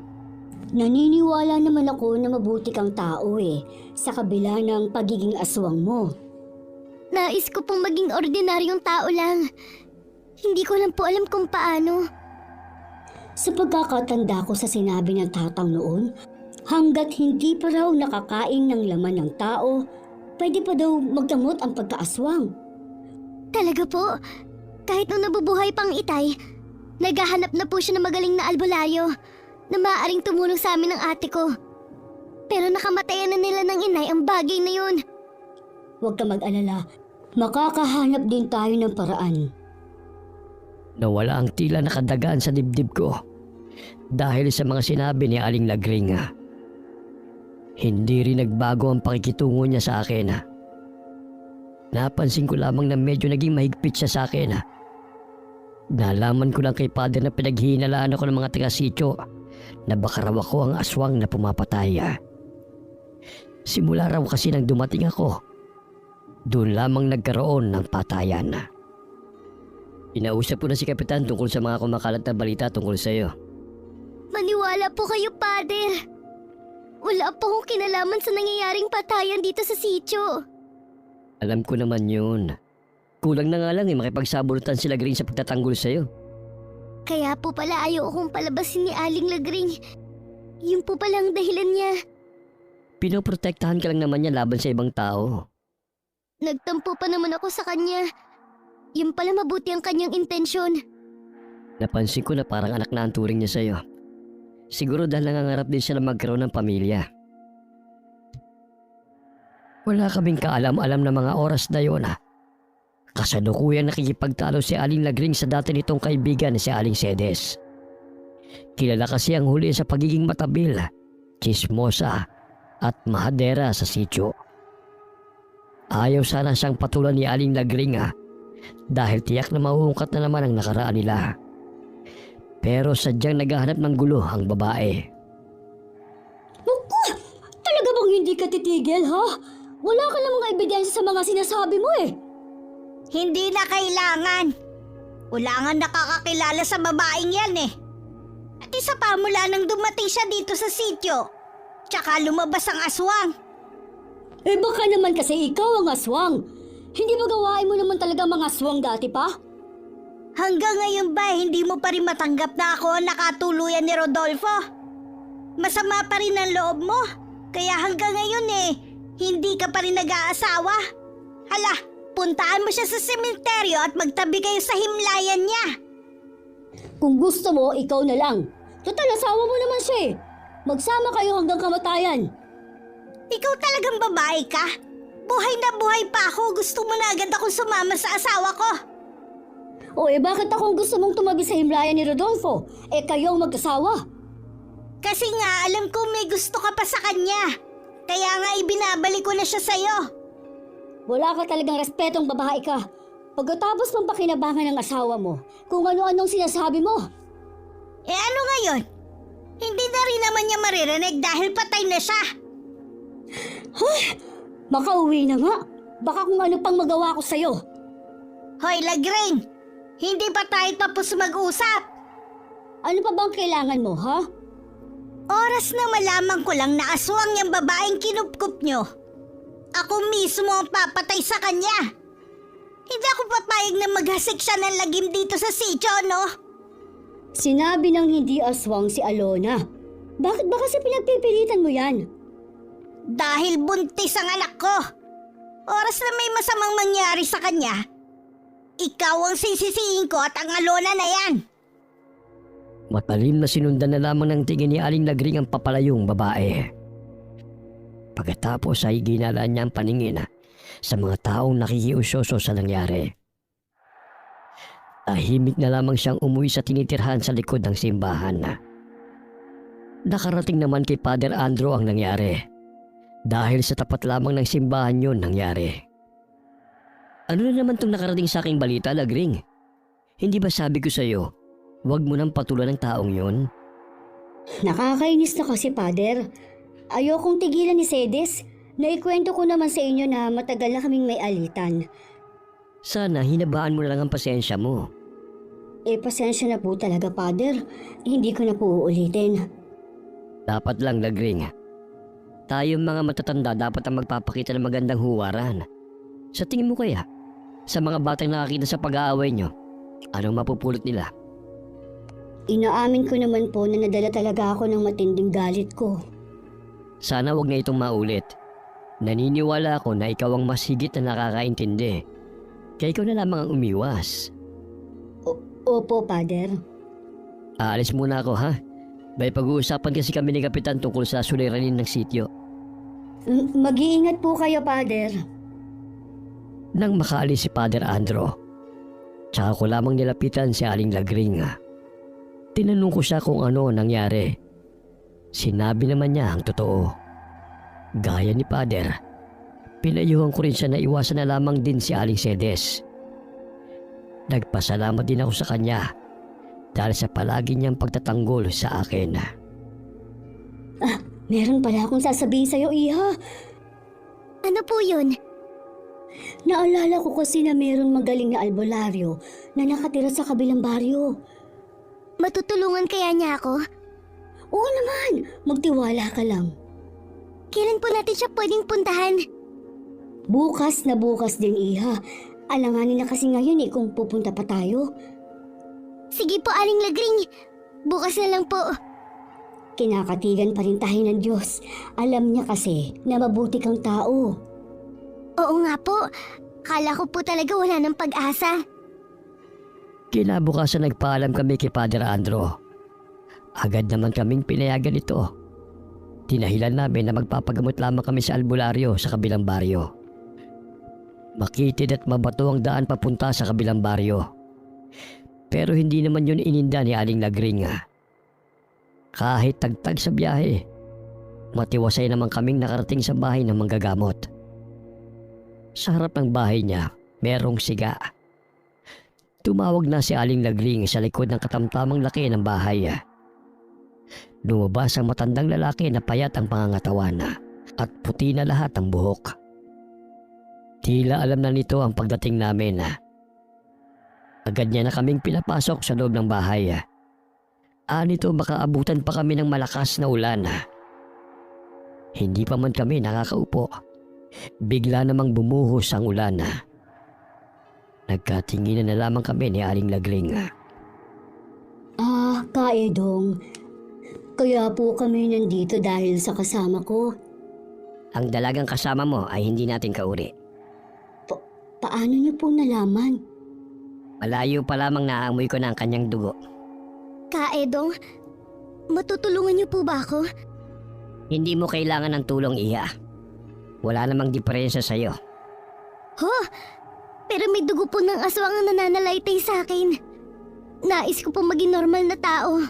Naniniwala naman ako na mabuti kang tao sa kabila ng pagiging aswang mo. Nais ko pong maging ordinaryong tao lang. Hindi ko lang po alam kung paano. Sa pagkakatanda ko sa sinabi ng tatang noon, Hanggat hindi pa raw nakakain ng laman ng tao, pwede pa daw magdamot ang pagkaaswang. Talaga po? Kahit nung nabubuhay pang itay, naghahanap na po siya ng magaling na albularyo na maaaring tumulong sa amin ng ate ko. Pero nakamatayan na nila ng inay ang bagay na yun. Huwag ka mag-alala, makakahanap din tayo ng paraan. Nawala ang tila nakadagaan sa dibdib ko dahil sa mga sinabi ni Aling Lagring. Hindi rin nagbago ang pakikitungo niya sa akin. Napansin ko lamang na medyo naging mahigpit siya sa akin. Nalaman ko lang kay Father na pinaghihinalaan ako ng mga taga-sityo na baka raw ako ang aswang na pumapatay. Simula raw kasi nang dumating ako, doon lamang nagkaroon ng patayan. Inausap ko na si Kapitan tungkol sa mga kumakalat na balita tungkol sa iyo. Maniwala po kayo, Father. Wala po akong kinalaman sa nangyayaring patayan dito sa sityo. Alam ko naman yun. Kulang na nga lang makipagsabunutan si Lagring sa pagtatanggol sa iyo. Kaya po pala ayaw akong palabasin ni Aling Lagring. Yun po pala ang dahilan niya. Pinoprotektahan ka lang naman niya laban sa ibang tao. Nagtampo pa naman ako sa kanya. Yun pala mabuti ang kanyang intensyon. Napansin ko na parang anak na ang turing niya sa iyo. Siguro dahil nangangarap din siya na magkaroon ng pamilya. Wala kaming kaalam-alam na mga oras na yun. Kasalukuyang nakikipagtalo si Aling Lagring sa dati nitong kaibigan na si Aling Sedes. Kilala kasi ang huli sa pagiging matabil, chismosa at mahadera sa sityo. Ayaw sana siyang patulan ni Aling Lagring dahil tiyak na mauungkat na naman ang nakaraan nila. Pero sadyang naghahanap ng gulo ang babae. Naku! Talaga bang hindi ka titigil, ha? Wala ka namang ebidensya sa mga sinasabi mo eh. Hindi na kailangan. Wala nga nakakakilala sa babaeng yan eh. At isa pa mula nang dumating siya dito sa sityo. Tsaka lumabas ang aswang. Eh baka naman kasi ikaw ang aswang. Hindi ba gawain mo naman talaga mga aswang dati pa? Hanggang ngayon ba hindi mo pa rin matanggap na ako ang nakatuluyan ni Rodolfo? Masama pa rin ang loob mo. Kaya hanggang ngayon hindi ka pa rin nag-aasawa. Hala, puntaan mo siya sa sementeryo at magtabi kayo sa himlayan niya. Kung gusto mo, ikaw na lang. Total, asawa mo naman siya eh. Magsama kayo hanggang kamatayan. Ikaw talagang babae ka? Buhay na buhay pa ako. Gusto mo na agad akong sumama sa asawa ko. O bakit akong gusto mong tumabi sa himlayan ni Rodolfo? Kayo ang mag-asawa. Kasi nga alam ko may gusto ka pa sa kanya. Kaya nga ibinabalik ko na siya sa'yo. Wala ka talagang respetong babae ka. Pagkatapos mong pakinabangan ng asawa mo, kung ano-anong sinasabi mo. Ano ngayon? Hindi na rin naman niya maririnig dahil patay na siya. Makauwi na nga. Baka kung ano pang magawa ko sa'yo. Hoy, Lagring! Hindi pa tayo tapos mag-usap. Ano pa bang kailangan mo, ha? Oras na malaman ko lang na aswang yung babaeng kinupkup nyo. Ako mismo ang papatay sa kanya. Hindi ako papayag na maghasik siya ng lagim dito sa sityo, no? Sinabi ng hindi aswang si Alona. Bakit ba kasi pinagpipilitan mo yan? Dahil buntis ang anak ko. Oras na may masamang mangyari sa kanya, ikaw ang sisisihin ko at ang Alona na yan. Matalim na sinundan na lamang ng tingin ni Aling Lagring ang papalayong babae. Pagkatapos ay ginalaan niya ang paningin sa mga taong nakikiusyoso sa nangyari. Tahimik na lamang siyang umuwi sa tinitirhan sa likod ng simbahan. Nakarating naman kay Father Andrew ang nangyari. Dahil sa tapat lamang ng simbahan yun nangyari. Ano na naman itong nakarating sa aking balita, Lagring? Hindi ba sabi ko sa iyo, huwag mo nang patulan ng taong yun? Nakakainis na kasi, Father. Ayokong tigilan ni Sedes. Naikwento ko naman sa inyo na matagal na kaming may alitan. Sana hinabaan mo na lang ang pasensya mo. Pasensya na po talaga, Father. Hindi ko na po uulitin. Dapat lang, Lagring. Tayong mga matatanda dapat ang magpapakita ng magandang huwaran. Sa tingin mo kaya, sa mga batang nakakita sa pag-aaway nyo, anong mapupulot nila? Inaamin ko naman po na nadala talaga ako ng matinding galit ko. Sana wag na itong maulit. Naniniwala ako na ikaw ang mas higit na nakakaintindi. Kaya ikaw na lamang ang umiwas. Opo, Father. Aalis muna ako ha. May pag-uusapan kasi kami ni Kapitan tungkol sa suliranin ng sityo. Mag-iingat po kayo, Father. Nang makaalis si Father Andro, tsaka ko lamang nilapitan si Aling Lagring. Tinanong ko siya kung ano nangyari. Sinabi naman niya ang totoo. Gaya ni Father, pinayuhan ko rin siya na iwasan na lamang din si Aling Sedes. Nagpasalamat din ako sa kanya dahil sa palagi niyang pagtatanggol sa akin. Meron pala akong sasabihin sa'yo, Iha. Ano po yun? Naalala ko kasi na meron magaling na albularyo na nakatira sa kabilang baryo. Matutulungan kaya niya ako? Oo naman, magtiwala ka lang. Kailan po natin siya pwedeng puntahan? Bukas na bukas din, Iha. Alanganin na kasi ngayon kung pupunta pa tayo. Sige po, Aling Lagring. Bukas na lang po. Kinakatigan pa rin tayo ng Diyos. Alam niya kasi na mabuti kang tao. Oo nga po. Kala ko po talaga wala ng pag-asa. Kinabukasan nagpaalam kami kay Father Andro. Agad naman kaming pinayagan ito. Tinahilan namin na magpapagamot lamang kami sa albularyo sa kabilang baryo. Makitid at mabato ang daan papunta sa kabilang baryo. Pero hindi naman yun ininda ni Aling Lagring. Kahit tagtag sa biyahe, matiwasay naman kaming nakarating sa bahay ng manggagamot. Sa harap ng bahay niya, merong siga. Tumawag na si Aling Lagring sa likod ng katamtamang laki ng bahay. Lumabas ang matandang lalaki na payat ang pangangatawan at puti na lahat ang buhok. Tila alam na nito ang pagdating namin. Agad niya na kaming pinapasok sa loob ng bahay. Nito makaabutan pa kami ng malakas na ulan. Hindi pa man kami nakakaupo. Bigla namang bumuhos ang ulan. Nagkatinginan na lamang kami ni Aling Lagring. Kaedong. Kaya po kami nandito dahil sa kasama ko. Ang dalagang kasama mo ay hindi natin kauri. Paano niyo po nalaman? Malayo pa lamang naamoy ko na ang kanyang dugo. Kaedong, matutulungan niyo po ba ako? Hindi mo kailangan ng tulong, Iha. Wala namang diferensya sa'yo. Ho! Pero may dugo po ng aswang ang nananalaytay sa akin. Nais ko po maging normal na tao.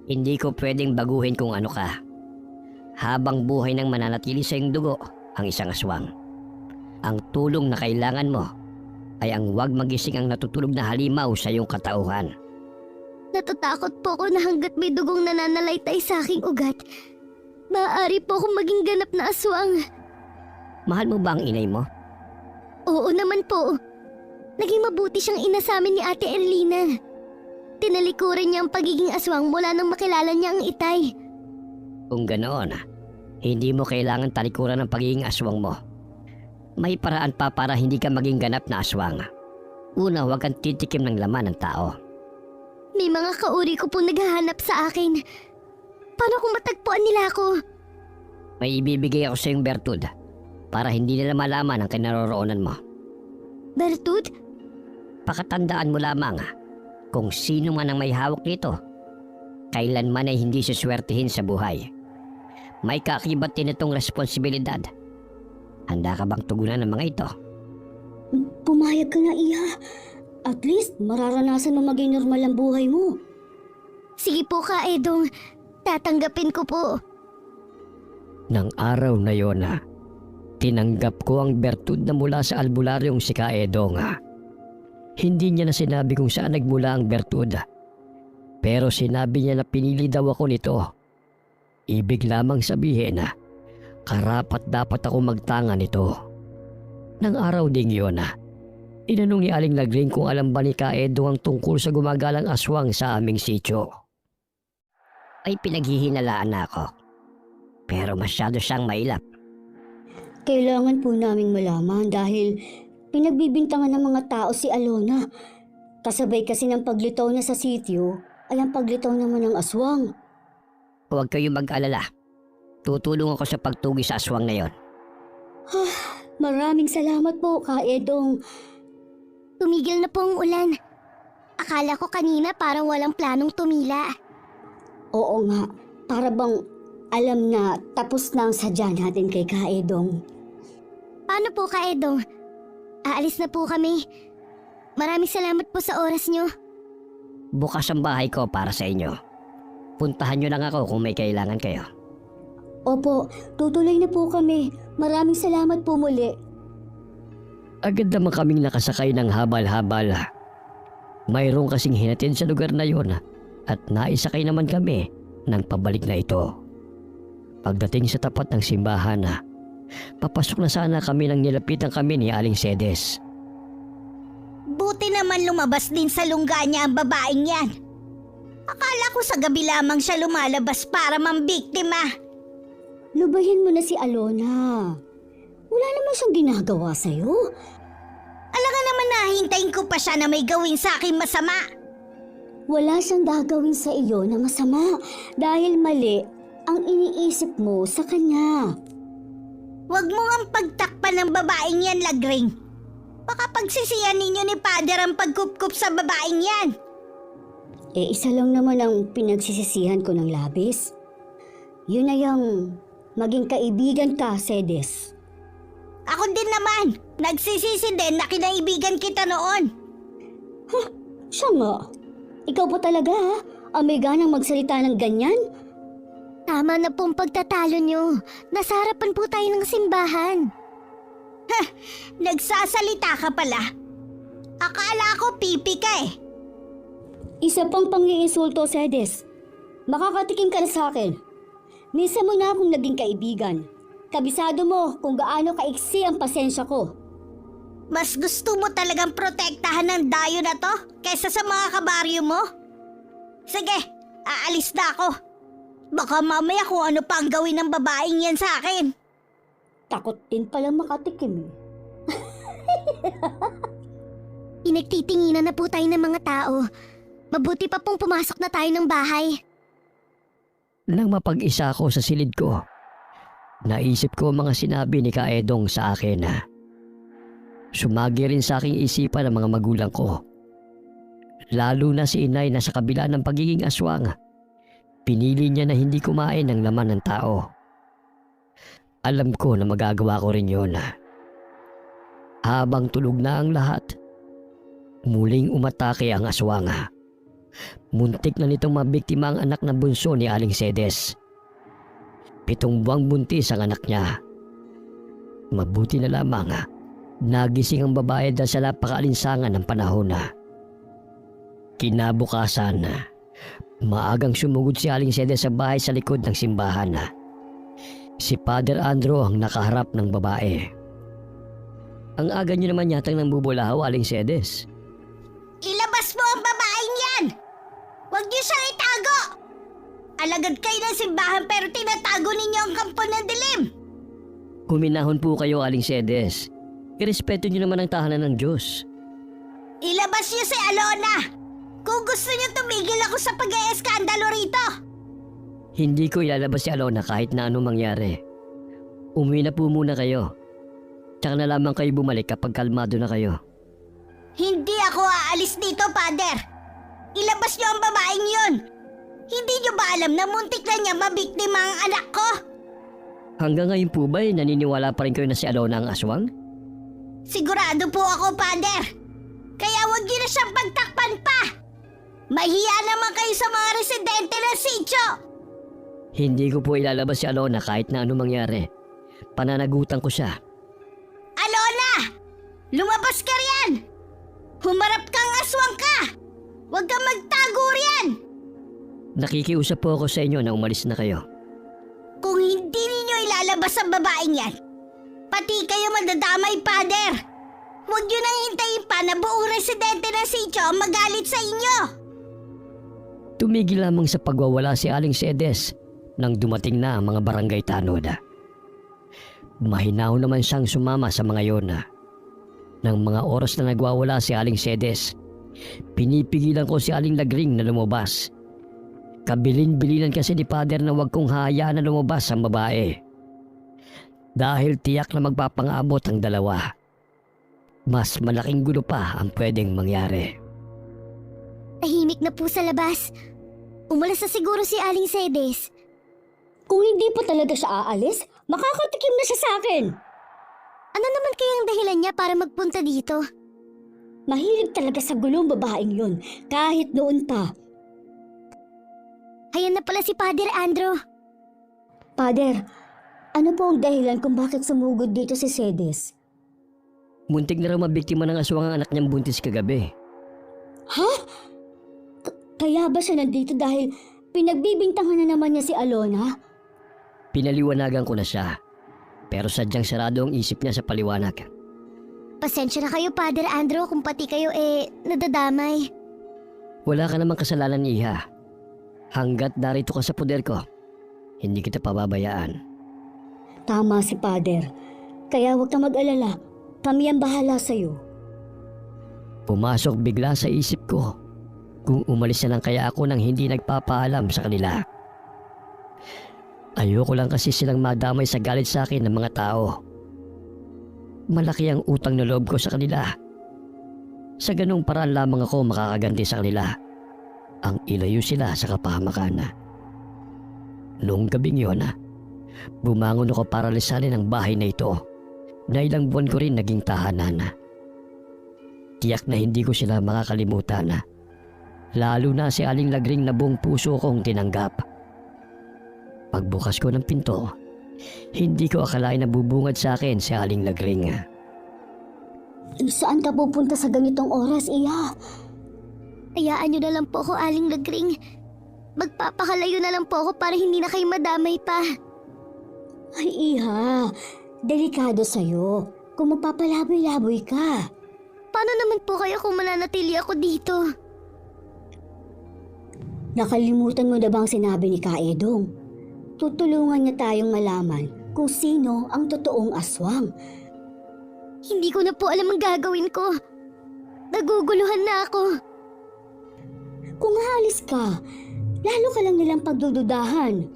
Hindi ko pwedeng baguhin kung ano ka. Habang buhay nang mananatili sa iyong dugo ang isang aswang. Ang tulong na kailangan mo ay ang huwag magising ang natutulog na halimaw sa iyong katauhan. Natatakot po ako na hanggat may dugong nananalaytay sa aking ugat, maaari po akong maging ganap na aswang. Mahal mo ba ang inay mo? Oo naman po. Naging mabuti siyang ina sa amin ni Ate Erlina. Tinalikuran niya ang pagiging aswang mula nang makilala niya ang itay. Kung ganoon, hindi mo kailangan talikuran ng pagiging aswang mo. May paraan pa para hindi ka maging ganap na aswang. Una, huwag kang titikim ng laman ng tao. May mga kauri ko po naghahanap sa akin. Paano kung matagpuan nila ako? May ibibigay ako sa iyong bertud para hindi nila malaman ang kinaroroonan mo. Bertud? Pakatandaan mo lamang kung sino man ang may hawak nito. Kailanman ay hindi suswertihin sa buhay. May kaakibat din itong responsibilidad. Handa ka bang tugunan ng mga ito? Pumayag ka na, Iha. At least mararanasan mo maging normal ang buhay mo. Sige po, Kaedong. Tatanggapin ko po. Nang araw na yon, tinanggap ko ang bertud na mula sa albularyong si Kaedong. Hindi niya na sinabi kung saan nagmula ang bertud. Pero sinabi niya na pinili daw ako nito. Ibig lamang sabihin na karapat dapat ako magtanga nito. Nang araw ding yon, inanong ni Aling Lagring kung alam ba ni Kaedong ang tungkol sa gumagalang aswang sa aming sityo. Ay pinaghihinalaan na ako. Pero masyado siyang mailap. Kailangan po naming malaman dahil pinagbibintangan ng mga tao si Alona. Kasabay kasi ng paglitaw niya sa sityo ay ang paglitaw naman ng aswang. Huwag kayong mag-alala. Tutulong ako sa pagtugi sa aswang na yon. Maraming salamat po, Ka Edong. Tumigil na po ang ulan. Akala ko kanina parang walang planong tumila. Oo nga, para bang alam na tapos na ang sadya natin kay Ka Edong. Paano po, Ka Edong? Aalis na po kami. Maraming salamat po sa oras nyo. Bukas ang bahay ko para sa inyo. Puntahan nyo lang ako kung may kailangan kayo. Opo, tutuloy na po kami. Maraming salamat po muli. Agad naman kaming nakasakay ng habal-habal. Mayroong kasing hinatid sa lugar na yon at naisakay naman kami ng pabalik na ito. Pagdating sa tapat ng simbahan, papasok na sana kami nang nilapitan kami ni Aling Cedes. Buti naman lumabas din sa lungga niya ang babaeng yan. Akala ko sa gabi lamang siya lumalabas para mambiktima. Lubayan mo na si Alona. Wala naman siyang ginagawa sa'yo. Alaga naman nahintayin ko pa siya na may gawin sa akin masama. Wala siyang gagawin sa iyo na masama dahil mali ang iniisip mo sa kanya. Huwag mo ang pagtakpan ng babaeng yan, Lagring. Baka pagsisiyan ninyo ni Father ang pagkupkup sa babaeng yan. Isa lang naman ang pinagsisisihan ko ng labis. Yun na yung maging kaibigan ka, Cedes. Ako din naman. Nagsisisi din na kinaibigan kita noon. Siya nga. Ikaw pa talaga ha? Ang may ganang magsalita ng ganyan? Tama na pong pagtatalo nyo. Nasa harapan po tayo ng simbahan. Nagsasalita ka pala. Akala ko pipi ka eh. Isa pang pang-iinsulto, Cedes. Makakatikim ka na sa akin. Minsan mo na akong naging kaibigan. Kabisado mo kung gaano kaiksi ang pasensya ko. Mas gusto mo talagang protektahan ng dayo na to kaysa sa mga kabaryo mo? Sige, aalis na ako. Baka mamaya kung ano pa ang gawin ng babaeng yan sa akin. Takot din palang makatikim eh. Pinagtitinginan na po tayo ng mga tao. Mabuti pa pong pumasok na tayo ng bahay. Nang mapag-isa ako sa silid ko, naisip ko ang mga sinabi ni Ka Edong sa akin. Sumagi rin sa aking isipan ang mga magulang ko. Lalo na si inay na sa kabila ng pagiging aswang, pinili niya na hindi kumain ng laman ng tao. Alam ko na magagawa ko rin yun. Habang tulog na ang lahat, muling umatake ang aswang. Muntik na nitong mabiktima ang anak na bunso ni Aling Cedes. 7 buwang buntis ang anak niya. Mabuti na lamang nagising ang babae dahil sa napakaalinsangan ng panahon. Kinabukasan, maagang sumugod si Aling Cedes sa bahay sa likod ng simbahan. Si Father Andrew ang nakaharap ng babae. Ang aga niyo naman yatang nang bubulahaw, Aling Cedes. Ilabas mo ang babaeng yan! Huwag niyo siyang itago! Alagad kayo ng simbahan pero tinatago ninyo ang kampo ng dilim! Huminahon po kayo, Aling Cedes. Irespeto niyo naman ang tahanan ng Diyos. Ilabas niyo si Alona! Kung gusto niyo tumigil ako sa pag-e-eskandalo rito! Hindi ko ilalabas si Alona kahit na anong mangyari. Umuwi na po muna kayo. Tsaka na lamang kayo bumalik kapag kalmado na kayo. Hindi ako aalis dito, Father! Ilabas niyo ang babaeng yun! Hindi niyo ba alam na muntik na niya mabiktima ang anak ko? Hanggang ngayon po ba naniniwala pa rin kayo na si Alona ang aswang? Sigurado po ako, Father! Kaya huwag niyo na siyang pagtakpan pa! Mahiya naman kayo sa mga residente ng sitio! Hindi ko po ilalabas si Alona kahit na anong mangyari. Pananagutan ko siya. Alona! Lumabas ka riyan! Humarap kang aswang ka! Huwag kang magtago riyan! Nakikiusap po ako sa inyo na umalis na kayo. Kung hindi ninyo ilalabas ang babaeng yan, pati kayo madadamay, Father! Huwag nyo nang hintayin pa na buong residente ng sitio ang magalit sa inyo! Tumigil lamang sa pagwawala si Aling Cedes nang dumating na ang mga barangay tanod. Mahinaw naman siyang sumama sa mga yon. Nang mga oras na nagwawala si Aling Cedes, pinipigilan ko si Aling Lagring na lumabas. Kabilin-bilinan kasi ni Father na huwag kong hayaan na lumabas ang babae. Dahil tiyak na magpapangabot ang dalawa. Mas malaking gulo pa ang pwedeng mangyari. Tahimik na po sa labas. Umalas na siguro si Aling Cedes. Kung hindi pa talaga siya aalis, makakatikim na siya sa akin. Ano naman kayang dahilan niya para magpunta dito? Mahilig talaga sa gulong babaeng yun, kahit noon pa. Ayan na pala si Father Andrew. Father, ano po ang dahilan kung bakit sumugod dito si Cedes? Muntik na raw mabiktima ng aswang ang anak niyang buntis kagabi. Ha? Kaya ba siya nandito dahil pinagbibintangan na naman niya si Alona? Pinaliwanagan ko na siya. Pero sadyang sarado ang isip niya sa paliwanag. Pasensya na kayo, Father Andrew, kung pati kayo nadadamay. Wala ka namang kasalanan, Iha. Hanggat narito ka sa poder ko, hindi kita pababayaan. Tama si Father. Kaya huwag kang mag-alala. Kami ang bahala sa'yo. Pumasok bigla sa isip ko kung umalis na lang kaya ako nang hindi nagpapaalam sa kanila. Ayoko lang kasi silang madamay sa galit sa akin ng mga tao. Malaki ang utang na loob ko sa kanila. Sa ganung paraan lamang ako makakaganti sa kanila. Ang ilayo sila sa kapahamakan. Noong gabing yun, bumangon ako para lisanin ang bahay na ito na ilang buwan ko rin naging tahanan. Tiyak na hindi ko sila makakalimutan. Lalo na si Aling Lagring na buong puso kong tinanggap. Pagbukas ko ng pinto, hindi ko akalain na bubungad sa akin si Aling Lagring. Saan ka pupunta sa ganitong oras, Iha? Hayaan niyo na lang po ako, Aling Lagring. Magpapakalayo na lang po ako para hindi na kayo madamay pa. Ay, Iha. Delikado sa'yo. Kung magpapalaboy-laboy ka. Paano naman po kayo kung mananatili ako dito? Nakalimutan mo na bang sinabi ni Kaedong? Tutulungan niya tayong malaman kung sino ang totoong aswang. Hindi ko na po alam ang gagawin ko. Naguguluhan na ako. Kung aalis ka, lalo ka lang nilang pagdududahan.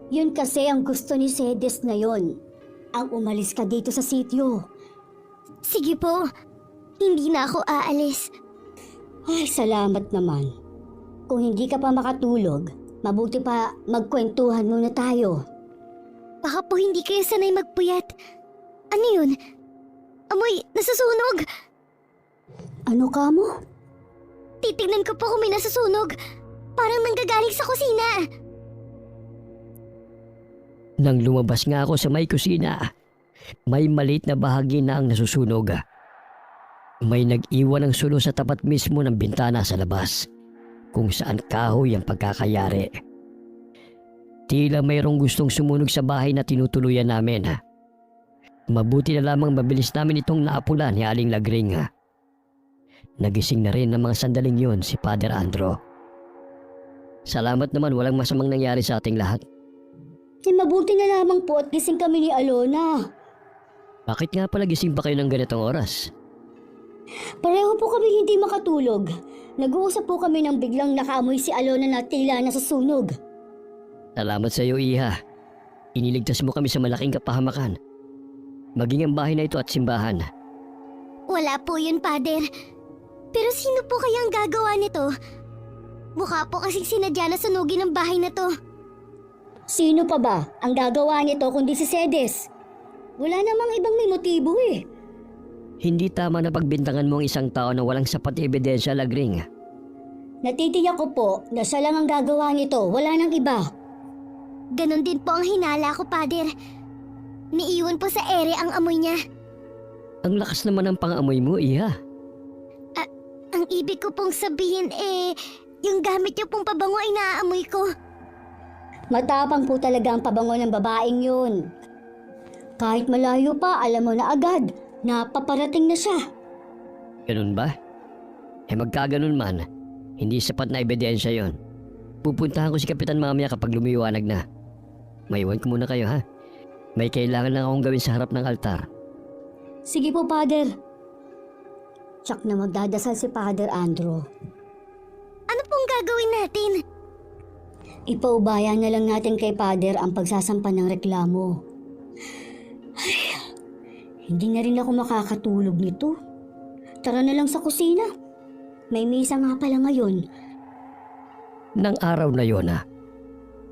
Yun kasi ang gusto ni Cedes ngayon. Ang umalis ka dito sa sityo. Sige po, hindi na ako aalis. Ay, salamat naman. Kung hindi ka pa makatulog, mabuti pa magkwentuhan muna tayo. Baka po hindi kayo sanay magpuyat. Ano yun? Amoy, nasusunog! Ano ka mo? Titignan ko po kung may nasusunog. Parang nanggagaling sa kusina. Nang lumabas nga ako sa may kusina, may maliit na bahagi na ang nasusunog. May nag-iwan ng sulo sa tapat mismo ng bintana sa labas, kung saan kahoy ang pagkakayari. Tila mayroong gustong sumunog sa bahay na tinutuluyan namin. Mabuti na lamang mabilis namin itong naapula ni Aling Lagring. Nagising na rin ng mga sandaling yon si Father Andrew. Salamat naman, walang masamang nangyari sa ating lahat. Mabuti na lamang po at gising kami ni Alona. Bakit nga pala gising pa kayo ng ganitong oras? Pareho po kami hindi makatulog. Nag-uusap po kami nang biglang nakaamoy si Alona na tila nasusunog. Salamat sa iyo, Iha. Iniligtas mo kami sa malaking kapahamakan. Maging ang bahay na ito at simbahan. Wala po yun, Father. Pero sino po kaya ang gagawa nito? Mukha po kasing sinadya na sunugin ang bahay na to. Sino pa ba ang gagawa nito kundi si Cedes? Wala namang ibang may motibo eh. Hindi tama na pagbintangan mo ang isang tao na walang sapat na ebidensya, Lagring. Natitiyak ko po na siya lang ang gagawa nito, wala nang iba. Ganon din po ang hinala ko, Father. Niiwan po sa ere ang amoy niya. Ang lakas naman ng pang-amoy mo, Iha. Ang ibig ko pong sabihin yung gamit niyo pong pabango ay naaamoy ko. Matapang po talaga ang pabango ng babaeng yun. Kahit malayo pa, alam mo na agad na paparating na siya. Ganun ba? Magkaganon man, hindi sapat na ebidensya yon. Pupuntahan ko si Kapitan mamaya kapag lumiwanag na. Maiwan ko muna kayo, ha? May kailangan lang akong gawin sa harap ng altar. Sige po, Father. Tsak na magdadasal si Father Andrew. Ano pong gagawin natin? Ipaubaya na lang natin kay Father ang pagsasampa ng reklamo. Ay, hindi na rin ako makakatulog nito. Tara na lang sa kusina. May misa nga pala ngayon. Nang araw na yon,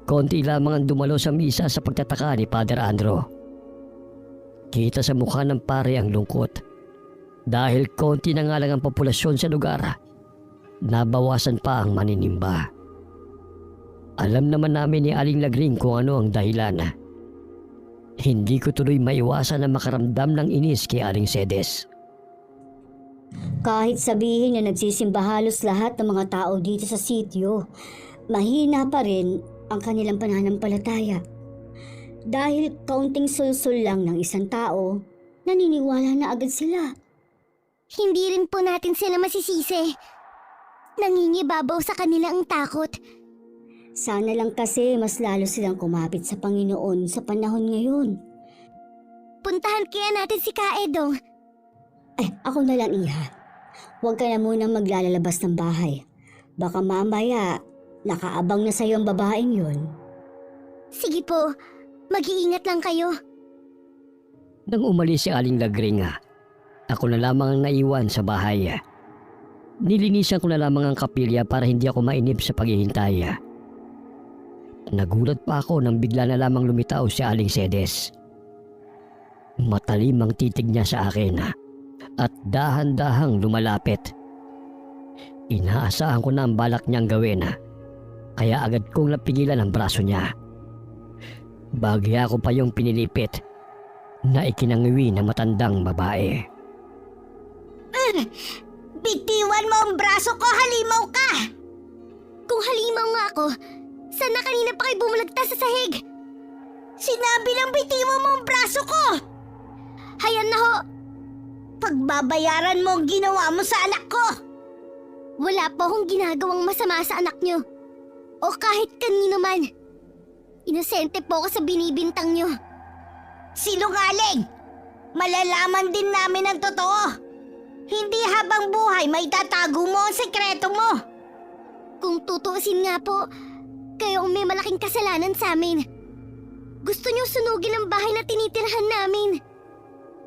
konti lamang ang dumalo sa misa sa pagtataka ni Father Andrew. Kita sa mukha ng pare ang lungkot. Dahil konti na nga lang ang populasyon sa lugar, nabawasan pa ang maninimba. Alam naman namin ni Aling Lagring kung ano ang dahilan. Hindi ko tuloy maiwasan na makaramdam ng inis kay Aling Cedes. Kahit sabihin na nagsisimba halos lahat ng mga tao dito sa sityo, mahina pa rin ang kanilang pananampalataya. Dahil kaunting sulsul lang ng isang tao, naniniwala na agad sila. Hindi rin po natin sila masisisi. Nangingibabaw sa kanila ang takot. Sana lang kasi mas lalo silang kumapit sa Panginoon sa panahon ngayon. Puntahan kaya natin si Kaedong. Ay, ako na lang, Iha. Huwag ka na munang maglalabas ng bahay. Baka mamaya, nakaabang na sa'yo ang babaeng yun. Sige po, mag-iingat lang kayo. Nang umalis si Aling Lagring, ako na lamang ang naiwan sa bahay. Nilinisan ko na lamang ang kapilya para hindi ako mainip sa paghihintay. Nagulat pa ako nang bigla na lamang lumitaw si Aling Cedes. Matalim ang titig niya sa akin at dahan-dahang lumalapit. Inaasahan ko na ang balak niyang gawin, kaya agad kong napigilan ang braso niya. Bagya ko pa yung pinilipit na ikinangiwi ng matandang babae. Bitiwan mo ang braso ko, halimaw ka! Kung halimaw nga ako, sana kanina pa kayo bumulagtas sa sahig? Sinabi lang bitiwan mo ang braso ko! Hayan na ho! Pagbabayaran mo ang ginawa mo sa anak ko! Wala po akong ginagawang masama sa anak niyo. O kahit kanino man. Inosente po ako sa binibintang niyo. Sinungaling! Malalaman din namin ang totoo. Hindi habang buhay may tatago mo ang sekreto mo. Kung tutuusin nga po, kayo ang may malaking kasalanan sa amin. Gusto niyo sunugin ang bahay na tinitirhan namin.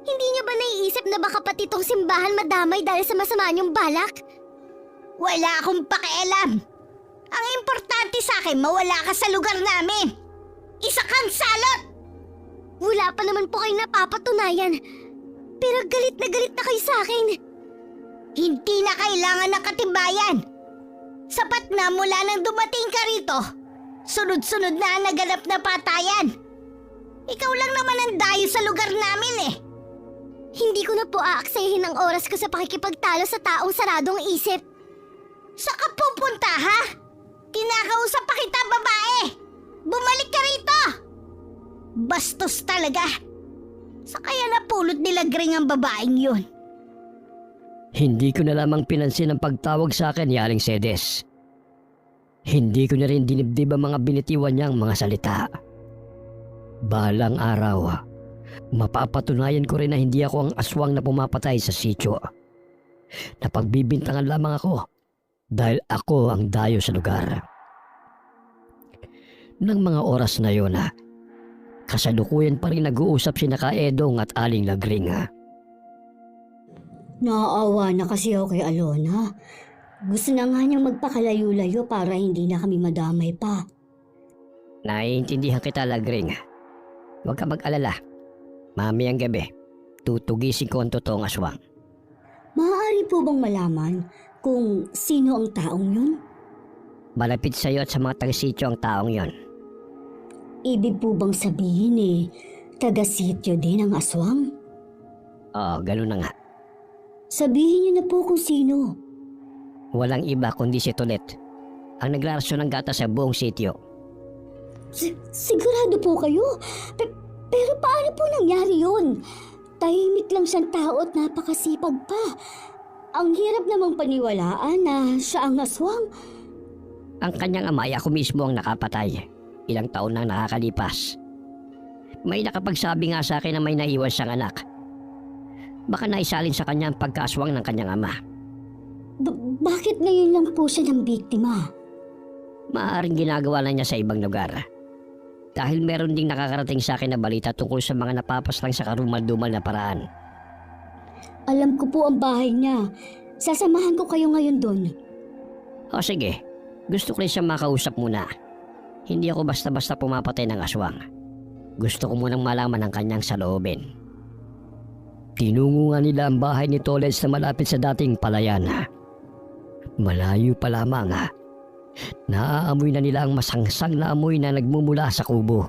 Hindi niyo ba naiisip na baka pati itong simbahan madamay dahil sa masama niyong balak? Wala akong pakialam. Ang importante sa akin, mawala ka sa lugar namin. Isa kang salot! Wala pa naman po kayong napapatunayan. Pero galit na kayo sa akin. Hindi na kailangan ng katibayan. Sapat na mula nang dumating ka rito. Sunod-sunod na ang naganap na patayan. Ikaw lang naman ang dayo sa lugar namin eh. Hindi ko na po aaksayahin ang oras ko sa pakikipagtalo sa taong saradong isip. Saan ka pupunta, ha? Kinakausap pa kita, babae! Bumalik ka rito! Bastos talaga! Sa kaya napulot nila Gring ang babaeng yun? Hindi ko na lamang pinansin ang pagtawag sa akin ni Aling Cedes. Hindi ko na rin dinibdib ang mga binitiwan niyang mga salita. Balang araw, mapapatunayan ko rin na hindi ako ang aswang na pumapatay sa sityo. Napagbibintangan lamang ako dahil ako ang dayo sa lugar. Nang mga oras na yon, kasalukuyan pa rin nag-uusap si Kaedong at Aling Lagring. Naaawa na kasi ako kay Alona. Gusto na nga niyang magpakalayo-layo para hindi na kami madamay pa. Naiintindihan kita, Lagring. Huwag ka mag-alala. Mamayang gabi, tutugisin ko ang totoong aswang. Maaari po bang malaman kung sino ang taong yun? Malapit sa iyo at sa mga taga-sityo ang taong yon. Ibig po bang sabihin taga-sityo din ang aswang? Oo, ganun na nga. Sabihin niyo na po kung sino. Walang iba kundi si Tolet, ang naglarasyon ng gata sa buong sityo. Sigurado po kayo? Pero paano po nangyari yun? Tahimik lang siyang tao at napakasipag pa. Ang hirap namang paniwalaan na siya ang aswang. Ang kanyang ama ay ako mismo ang nakapatay. Ilang taon nang nakakalipas. May nakapagsabi nga sa akin na may naiwan siyang anak. Baka naisalin sa kanya ang pagkaaswang ng kanyang ama. Bakit ngayon lang po siya ng biktima? Maaaring ginagawa na niya sa ibang lugar. Dahil meron ding nakakarating sa akin na balita tungkol sa mga napapaslang sa karumal-dumal na paraan. Alam ko po ang bahay niya. Sasamahan ko kayo ngayon doon. O sige, gusto ko rin siyang makausap muna. Hindi ako basta-basta pumapatay ng aswang. Gusto ko munang malaman ang kanyang saloobin. Tinungo nga nila ang bahay ni Toles na malapit sa dating palayan. Malayo pa lamang. Naaamoy na nila ang masangsang na amoy na nagmumula sa kubo.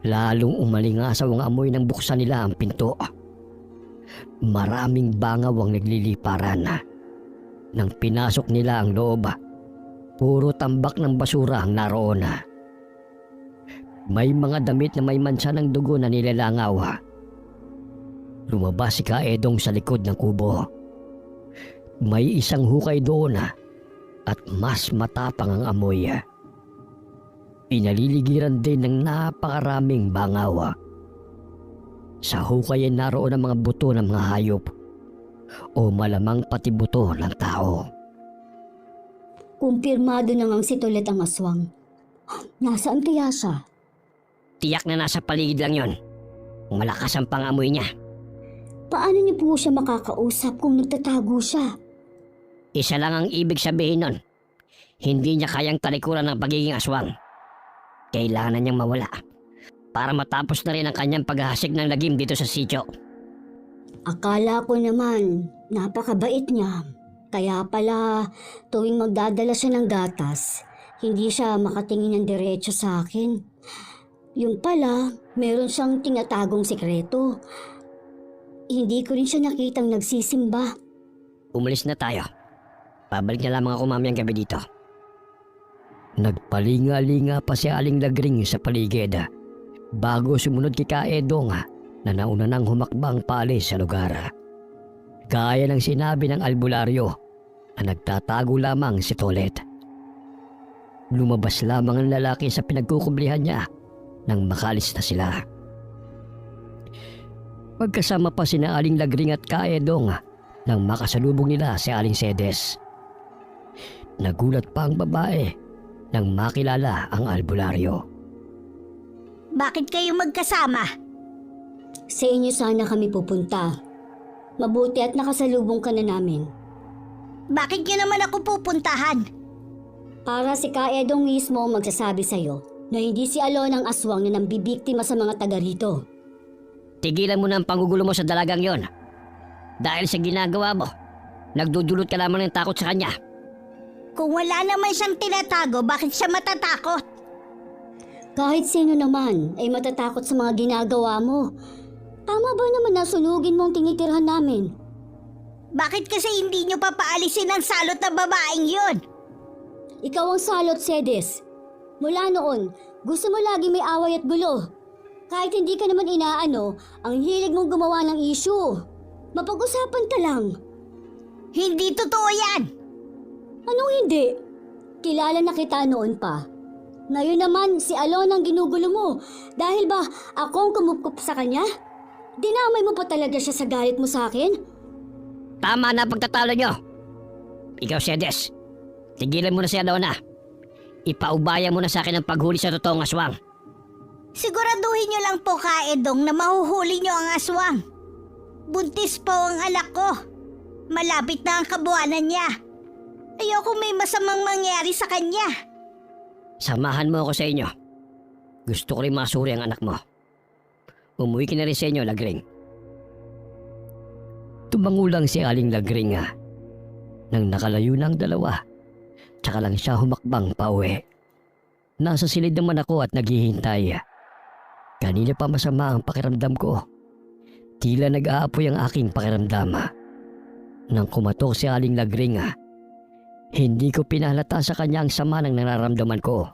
Lalong umalingasaw ang amoy nang buksan nila ang pinto. Maraming bangaw ang nagliliparan. Nang pinasok nila ang loob, puro tambak ng basura ang naroon. May mga damit na may mansa ng dugo na nilalangaw. Lumabas si Kaedong sa likod ng kubo. May isang hukay doon at mas matapang ang amoy. Pinaliligiran din ng napakaraming bangaw. Sa hukay ay naroon ang mga buto ng mga hayop o malamang pati buto ng tao. Kumpirmado na ngang si Tolet ang aswang. Nasaan kaya siya? Tiyak na nasa paligid lang yon. Malakas ang pangamoy niya. Paano niyo po siya makakausap kung nagtatago siya? Isa lang ang ibig sabihin nun. Hindi niya kayang talikuran ng pagiging aswang. Kailangan niyang mawala para matapos na rin ang kanyang paghahasik ng lagim dito sa sitio. Akala ko naman, napakabait niya. Kaya pala, tuwing magdadala siya ng gatas, hindi siya makatingin ng diretso sa akin. Yung pala, meron siyang tinatagong sikreto. Hindi ko rin siya nakitang nagsisimba. Umalis na tayo. Pabalik na lamang ako mamayang gabi dito. Nagpalinga-linga pa si Aling Lagring sa paligid bago sumunod kay Kaedong na nauna nang humakbang paalis sa lugar. Gaya ng sinabi ng albularyo na nagtatago lamang si Tolet. Lumabas lamang ang lalaki sa pinagkukublihan niya nang makalis na sila. Magkasama pa sina Aling Lagring at Kaedong nang makasalubong nila si Aling Sedes. Nagulat pa ang babae nang makilala ang albularyo. Bakit kayo magkasama? Sa inyo sana kami pupunta. Mabuti at nakasalubong ka na namin. Bakit niyo naman ako pupuntahan? Para si Kaedong mismo ang magsasabi sa'yo na hindi si Alon ang aswang na nambibiktima sa mga taga rito. Tigilan mo na ang panggugulo mo sa dalagang yon. Dahil sa ginagawa mo, nagdudulot ka lamang ng takot sa kanya. Kung wala naman siyang tinatago, bakit siya matatakot? Kahit sino naman ay matatakot sa mga ginagawa mo. Tama ba naman na sunugin mo ang tinitirhan namin? Bakit kasi hindi niyo papaalisin ang salot na babaeng yun? Ikaw ang salot, Sedes. Mula noon, gusto mo lagi may away at gulo. Kahit hindi ka naman inaano, ang hilig mong gumawa ng issue. Mapag-usapan ka lang. Hindi totoo yan! Anong hindi? Kilala na kita noon pa. Ngayon naman, si Alon ang ginugulo mo. Dahil ba ako ang kumupkup sa kanya? Dinamay mo pa talaga siya sa galit mo sa akin? Tama na pagtatalo nyo. Ikaw, Sedes, tigilan mo na si Alona. Ipaubaya mo na sa akin ang paghuli sa totoong aswang. Siguraduhin niyo lang po, Kaedong, na mahuhuli niyo ang aswang. Buntis po ang anak ko. Malapit na ang kabuanan niya. Ayoko may masamang mangyari sa kanya. Samahan mo ako sa inyo. Gusto ko rin masuri ang anak mo. Umuwi ka na rin sa inyo, Lagring. Tumangulang si Aling Lagring nang nakalayo na ang dalawa. Tsaka lang siya humakbang pauwi. Nasa silid naman ako at naghihintay. Kanina pa masama ang pakiramdam ko. Tila nag-aapoy ang aking pakiramdam. Nang kumatok si Aling Lagring, hindi ko pinalata sa kanya ang sama ng nararamdaman ko.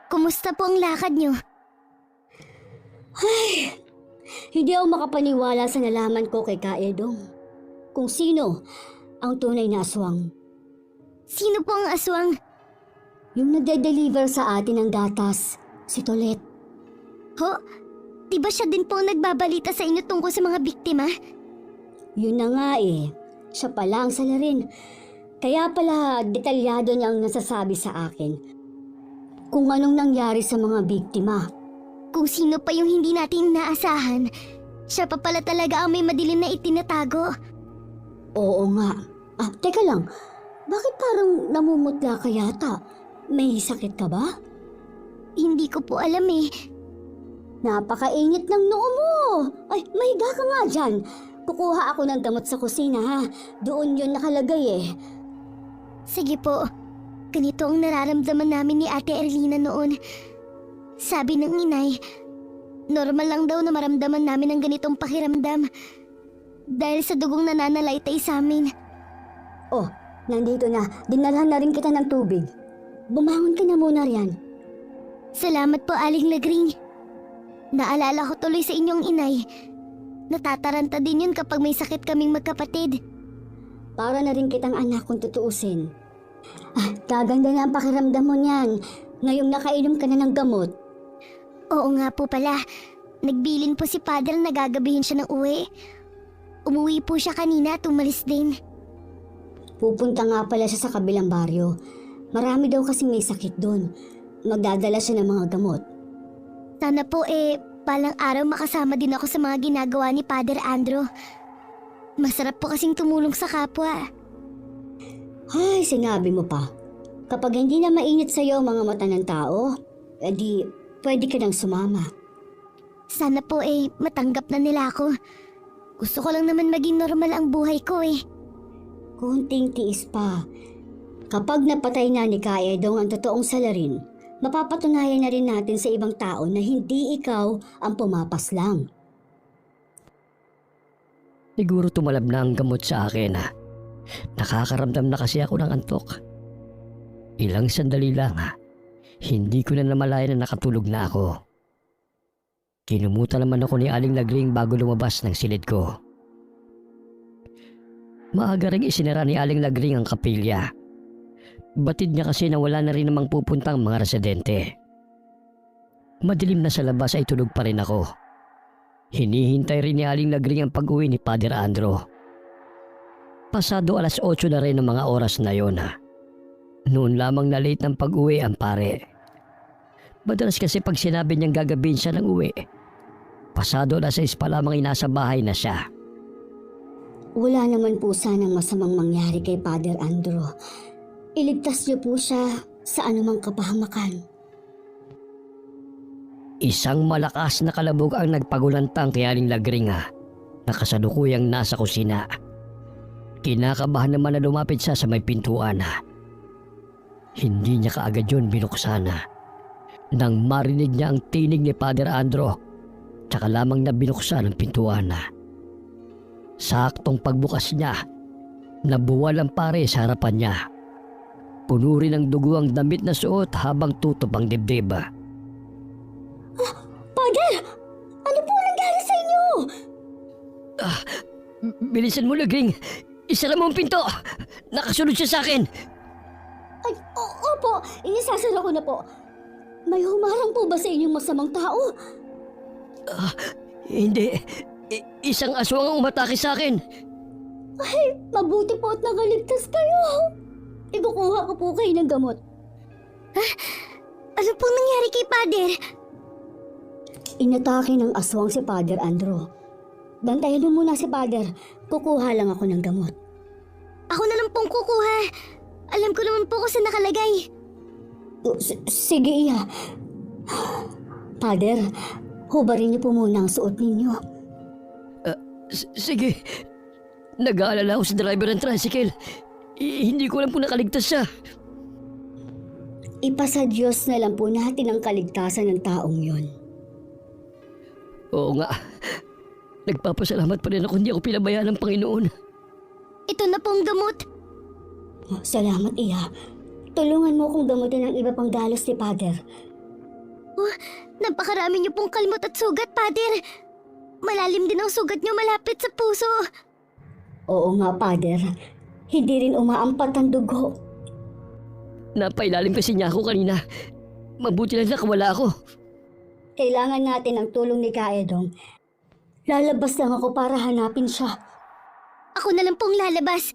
Kumusta po ang lakad niyo? Hindi ako makapaniwala sa nalaman ko kay Kaedong. Kung sino ang tunay na aswang. Sino po ang aswang? Yung nagde-deliver sa atin ng gatas, si Tolet. Ho? Di ba siya din po ang nagbabalita sa inyo tungkol sa mga biktima? Yun na nga eh. Siya pala ang salarin. Kaya pala detalyado niyang nasasabi sa akin kung anong nangyari sa mga biktima. Kung sino pa yung hindi natin inaasahan, siya pa pala talaga ang may madilim na itinatago. Oo nga. Teka lang. Bakit parang namumutla ka yata? May sakit ka ba? Hindi ko po alam eh. Napakainit ng noo mo. Ay, mahiga ka nga dyan. Kukuha ako ng damot sa kusina ha. Doon yun nakalagay eh. Sige po. Ganito ang nararamdaman namin ni Ate Erlina noon. Sabi ng inay, normal lang daw na maramdaman namin ang ganitong pakiramdam dahil sa dugong nananalaytay sa amin. Oh, nandito na. Dinalhan na rin kita ng tubig. Bumangon ka na muna riyan. Salamat po, Aling Lagring. Naalala ko tuloy sa inyong inay. Natataranta din yun kapag may sakit kaming magkapatid. Para na rin kitang anak kung tutuusin. Gaganda na ang pakiramdam mo niyan. Ngayong nakainom ka na ng gamot. Oo nga po pala. Nagbilin po si Padre na gagabihin siya ng uwi. Umuwi po siya kanina at umalis din. Pupunta nga pala siya sa kabilang baryo. Marami daw kasing may sakit doon. Magdadala siya ng mga gamot. Sana po palang araw makasama din ako sa mga ginagawa ni Padre Andro. Masarap po kasing tumulong sa kapwa. Ay, sinabi mo pa. Kapag hindi na mainit sa'yo ang mga mata ng tao, edi pwede ka nang sumama. Sana po matanggap na nila ako. Gusto ko lang naman maging normal ang buhay ko eh. Kunting tiis pa. Kapag napatay na ni Kaedong ang totoong salarin, mapapatunayan na rin natin sa ibang tao na hindi ikaw ang pumapas lang. Siguro tumalab na ang gamot sa akin. Nakakaramdam na kasi ako ng antok. Ilang sandali lang, hindi ko na namalayan na nakatulog na ako. Kinumutan naman ako ni Aling Lagring bago lumabas ng silid ko. Maaga ring isinara ni Aling Lagring ang kapilya. Batid niya kasi na wala na rin namang pupuntang mga residente. Madilim na sa labas ay tulog pa rin ako. Hinihintay rin ni Aling Lagring ang pag-uwi ni Padre Andro. Pasado 8:00 na rin ang mga oras na yon. Noon lamang na late ng pag-uwi ang pare. Madalas kasi pag sinabi niyang gagabihin siya ng uwi, pasado 6:00 pa lamang inasa bahay na siya. Wala naman po sanang masamang mangyari kay Padre Andro. Iligtas niyo po siya sa anumang kapahamakan. Isang malakas na kalabog ang nagpagulantang kay Aling Lagring na kasalukuyang nasa kusina. Kinakabahan naman na lumapit siya sa may pintuan. Hindi niya kaagad yun binuksan. Nang marinig niya ang tinig ni Padre Andro, tsaka lamang na binuksan ang pintuan. Saktong pagbukas niya, nabuwal ang pare sa harapan niya. Puno rin ng dugo ang damit na suot habang tutob ang dibdib. Padre! Ano po nangyari sa inyo? Bilisan mo, Lagring! Isara mo ang pinto! Nakasunod siya sa akin! Ay, opo, inisasara ko na po. May humarang po ba sa inyong masamang tao? Hindi. Isang aswang ang umatake sa akin. Ay, mabuti po at nakaligtas kayo. Ikukuha ko po kayo ng gamot. Ano pong nangyari kay Padre? Inatake ng aswang si Padre Andro. Bantayan mo muna si Padre. Kukuha lang ako ng gamot. Ako na lang pong kukuha. Alam ko naman po kung saan nakalagay. Sige, Iya. Padre, hubarin niyo po muna ang suot ninyo. Sige. Nag-aalala ako sa driver ng tricycle. Hindi ko alam kung nakaligtas siya. Ipasa Diyos na lang po natin ang kaligtasan ng taong yon. Oo nga. Nagpapasalamat pa rin ako hindi ako pinabayaan ng Panginoon. Ito na pong gamot. Salamat, Iya. Tulungan mo kong gamutin ang iba pang dalos ni Padre. Napakarami niyo pong kalmot at sugat, Padre. Malalim din ang sugat niyo malapit sa puso. Oo nga, Padre. Hindi rin umaampat ang dugo. Napailalim kasi niya ako kanina. Mabuti lang nakawala ako. Kailangan natin ang tulong ni Kaedong. Lalabas lang ako para hanapin siya. Ako na lang pong lalabas.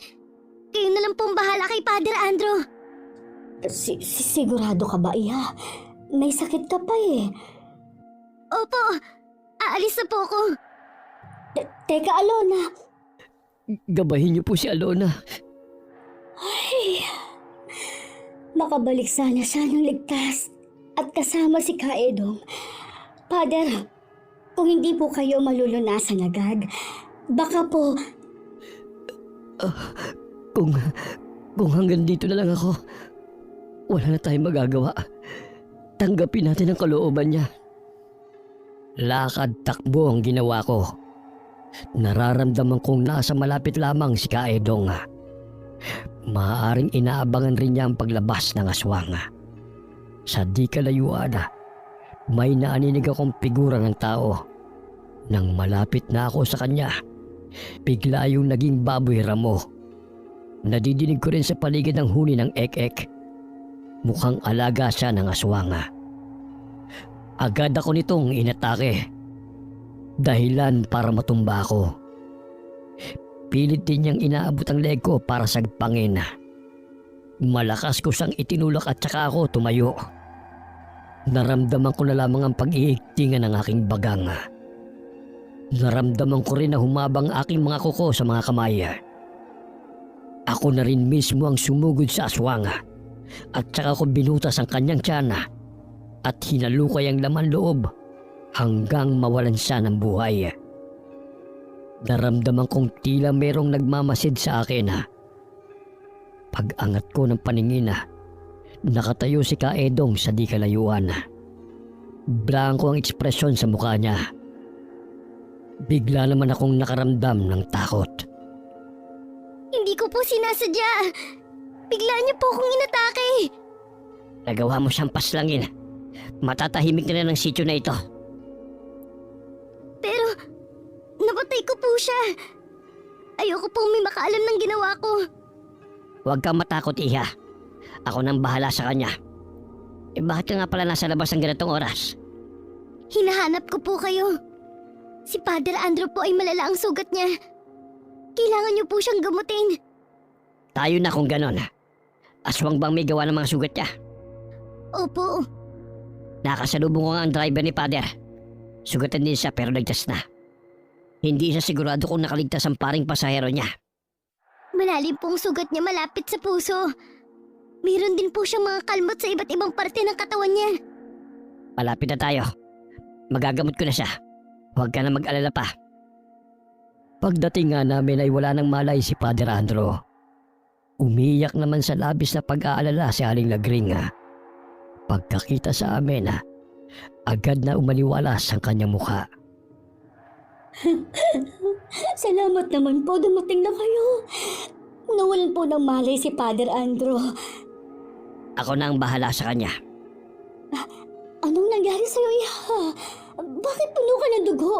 Kayo na lang pong bahala kay Father Andrew. Sigurado ka ba, Iha? May sakit ka pa eh. Opo, aalis na po ako. Teka, Alona. Gabahin niyo po si Alona. Makabalik sana siya ng ligtas at kasama si Kaedong. Father, kung hindi po kayo malulunasan agad, baka po... Kung hanggang dito na lang ako, wala na tayong magagawa. Tanggapin natin ang kalooban niya. Lakad takbo ang ginawa ko. Nararamdaman kong nasa malapit lamang si Kaedong. Maaaring inaabangan rin niya ang paglabas ng aswang. Sa di kalayuan, may naaninig akong figura ng tao. Nang malapit na ako sa kanya, bigla yung naging baboy ramo. Nadidinig ko rin sa paligid ang huni ng ek-ek. Mukhang alaga siya ng aswang. Agad ako nitong inatake. Dahilan para matumba ako. Pilit din niyang inaabot ang leg ko para sagpangin. Malakas ko siyang itinulak at saka ako tumayo. Naramdaman ko na lamang ang pag-iigtingan ng aking bagang. Naramdaman ko rin na humabang aking mga kuko sa mga kamay. Ako na rin mismo ang sumugod sa aswang at saka ko binutas ang kanyang tiyan at hinalukay ang laman loob hanggang mawalan siya ng buhay. Naramdaman kong tila merong nagmamasid sa akin. Pag-angat ko ng paningin, nakatayo si Kaedong sa di kalayuan. Blanko ang ekspresyon sa mukha niya. Bigla naman akong nakaramdam ng takot. Hindi ko po sinasadya. Bigla niyo po akong inatake. Nagawa mo siyang paslangin. Matatahimik na rin ang sityo na ito. Pero, napatay ko po siya. Ayoko pong may makaalam ng ginawa ko. Huwag kang matakot, Iha. Ako nang bahala sa kanya. Bakit ka nga pala nasa labas ng ganitong oras? Hinahanap ko po kayo. Si Father Andrew po ay malala ang sugat niya. Kailangan niyo po siyang gamutin. Tayo na kung ganon. Aswang bang may gawa ng mga sugat niya? Opo. Nakasalubong ko nga ang driver ni Father. Sugatan din siya pero ligtas na. Hindi siya sigurado kung nakaligtas ang paring pasahero niya. Malalim pong sugat niya malapit sa puso. Mayroon din po siyang mga kalmot sa iba't ibang parte ng katawan niya. Malapit na tayo. Magagamot ko na siya. Huwag ka na mag-alala pa. Pagdating nga namin ay wala nang malay si Father Andrew. Umiyak naman sa labis na pag-aalala si Aling Lagring. Pagkakita sa amin, agad na umaliwalas ang kanyang mukha. Salamat naman po, dumating na kayo. Nawalan po ng malay si Father Andrew. Ako na ang bahala sa kanya. Anong nangyari sa'yo, Iha? Bakit puno ka ng dugo?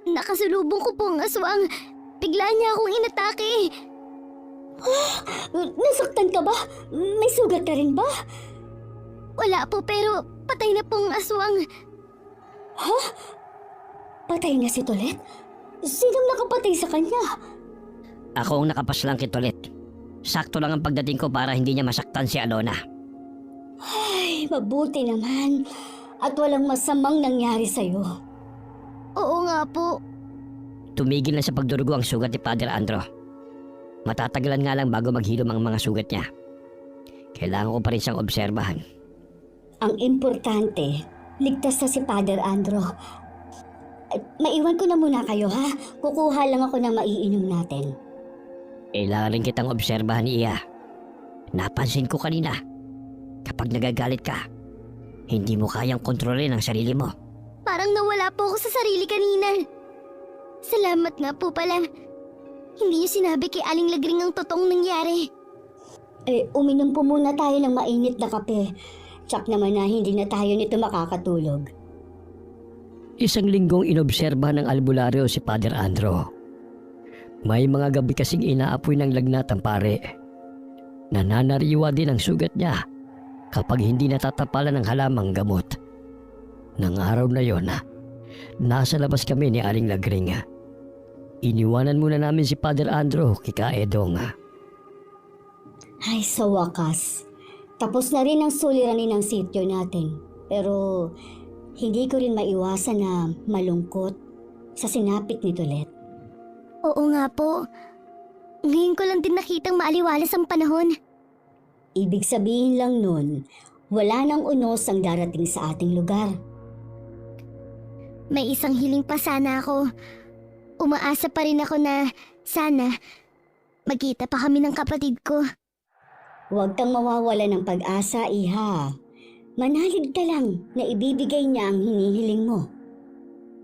Nakasalubong ko po ang aswang. Bigla niya akong inatake. Nasaktan ka ba? May sugat ka rin ba? Wala po pero patay na pong aswang. Ha? Patay na si Tolet? Sinong nakapatay sa kanya? Ako ang nakapaslangkit ulit. Sakto lang ang pagdating ko para hindi niya masaktan si Alona. Ay, mabuti naman. At walang masamang nangyari sa'yo. Oo nga po. Tumigil na sa pagdurugo ang sugat ni Father Andrew. Matatagalan nga lang bago maghilom ang mga sugat niya. Kailangan ko pa rin siyang obserbahan. Ang importante, ligtas na si Father Andrew. Maiwan ko na muna kayo, ha? Kukuha lang ako ng maiinom natin. Kailangan rin kitang obserbahan, Iya. Napansin ko kanina, kapag nagagalit ka, hindi mo kayang kontrolin ang sarili mo. Parang nawala po ako sa sarili kanina. Salamat nga po pala. Hindi niyo sinabi kay Aling Lagring ang totoong nangyari. Uminom po muna tayo ng mainit na kape. Tsak naman na hindi na tayo nito makakatulog. Isang linggong inobserba ng albularyo si Father Andrew. May mga gabi kasing inaapoy ng lagnat ang pare. Nananariwa din ang sugat niya kapag hindi natatapalan ng halamang gamot. Nang araw na yon, nasa labas kami ni Aling Lagring. Iniwanan muna namin si Father Andrew kay Kaedong. Ay, sa wakas. Tapos na rin ang suliranin ng sityo natin. Pero hindi ko rin maiwasan na malungkot sa sinapit ni Tolet. Oo nga po. Ngayon ko lang din nakitang maaliwalas ang panahon. Ibig sabihin lang nun, wala nang unos ang darating sa ating lugar. May isang hiling pa sana ako. Umaasa pa rin ako na sana magkita pa kami ng kapatid ko. Huwag kang mawawala ng pag-asa, Iha. Manalig ka lang na ibibigay niya ang hinihiling mo.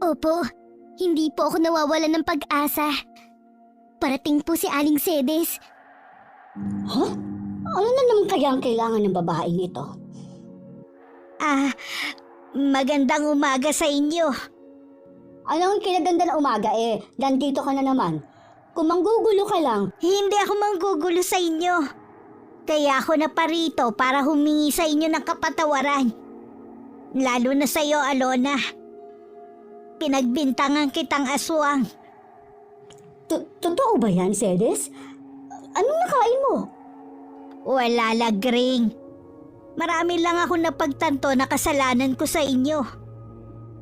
Opo, hindi po ako nawawala ng pag-asa. Parating po si Aling Sedes. Ha? Ano na naman kaya ang kailangan ng babaeng ito? Magandang umaga sa inyo. Ano ang kinaganda na umaga nandito ka na naman. Kung manggugulo ka lang, Hindi ako manggugulo sa inyo. Kaya ako naparito para humingi sa inyo ng kapatawaran. Lalo na sa iyo, Alona. Pinagbintangan kitang aswang. totoo ba yan, Sedes? Anong nakain mo? Wala lagring. Marami lang ako napagtanto na kasalanan ko sa inyo.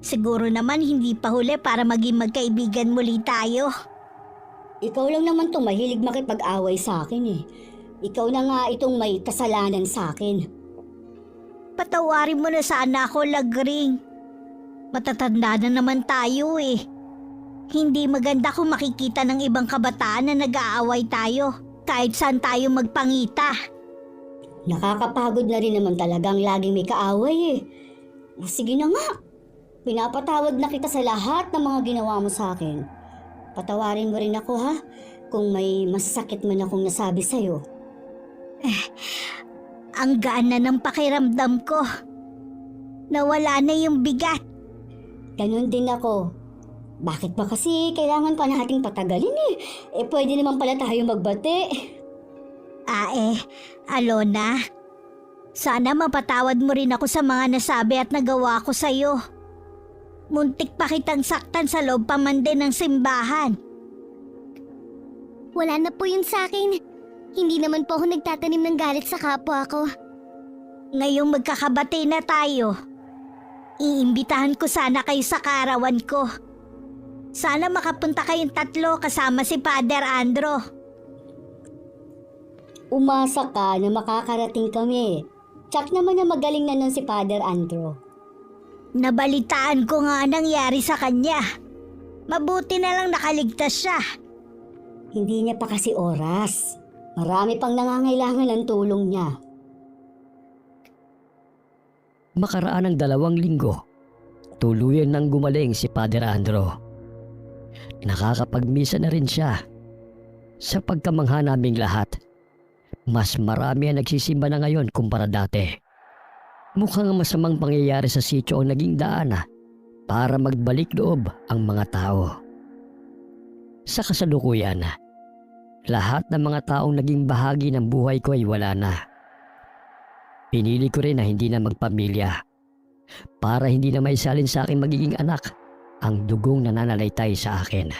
Siguro naman hindi pa huli para maging magkaibigan muli tayo. Ikaw lang naman tong mahilig makipag-away sa akin Ikaw na nga itong may kasalanan sa akin. Patawarin mo na sana ako, lagring. Matatanda na naman tayo Hindi maganda kung makikita ng ibang kabataan na nag-aaway tayo kahit saan tayo magpangita. Nakakapagod na rin naman talagang laging may kaaway Sige na nga. Pinapatawad na kita sa lahat ng mga ginawa mo sa akin. Patawarin mo rin ako kung may masasakit man akong nasabi sa'yo. Ang gaan na ng pakiramdam ko. Nawala na yung bigat. Ganon din ako. Bakit ba kasi kailangan pa nating patagalin pwede naman pala tayo magbati. Alona. Sana mapatawad mo rin ako sa mga nasabi at nagawa ko sa'yo. Muntik pa kitang saktan sa loob pa man din ng simbahan. Wala na po yun sa akin. Hindi naman po ako nagtatanim ng galit sa kapwa ko. Ngayong magkakabati na tayo, iimbitahan ko sana kayo sa kaarawan ko. Sana makapunta kayong 3 kasama si Father Andro. Umasa ka na makakarating kami. Tsak naman na magaling na nun si Father Andro. Nabalitaan ko nga nangyari sa kanya. Mabuti na lang nakaligtas siya. Hindi niya pa kasi oras. Marami pang nangangailangan ng tulong niya. Makaraan ng 2 linggo, tuluyan nang gumaling si Father Andro. Nakakapagmisa na rin siya. Sa pagkamangha naming lahat, mas marami ang nagsisimba na ngayon kumpara dati. Mukhang masamang pangyayari sa sityo ang naging daan para magbalik loob ang mga tao. Sa kasalukuyan, lahat ng mga taong naging bahagi ng buhay ko ay wala na. Pinili ko rin na hindi na magpamilya para hindi na maisalin sa aking magiging anak ang dugong nananalaytay sa akin.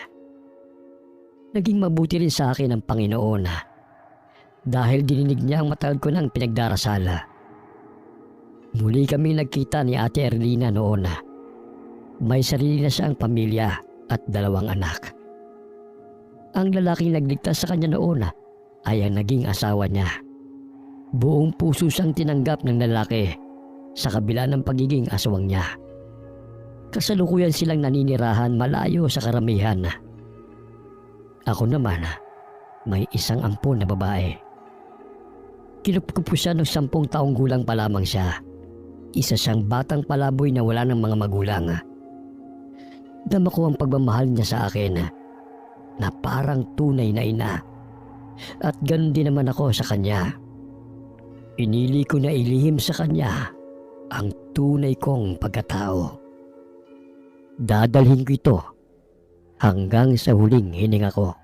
Naging mabuti rin sa akin ang Panginoon dahil dininig niya ang matagal ko ng pinagdarasal. Muli kami nagkita ni Ate Erlina noon. May sarili na siyang pamilya at 2 anak. Ang lalaking nagligtas sa kanya noon ay ang naging asawa niya. Buong puso siyang tinanggap ng lalaki sa kabila ng pagiging aswang niya. Kasalukuyan silang naninirahan malayo sa karamihan. Ako naman, may isang ampon na babae. Kinupkup ko siya nung 10 taong gulang pa lamang siya. Isa siyang batang palaboy na wala ng mga magulang. Dama ko ang pagmamahal niya sa akin na parang tunay na ina. At ganun din naman ako sa kanya. Pinili ko na ilihim sa kanya ang tunay kong pagkatao. Dadalhin ko ito hanggang sa huling hininga ko.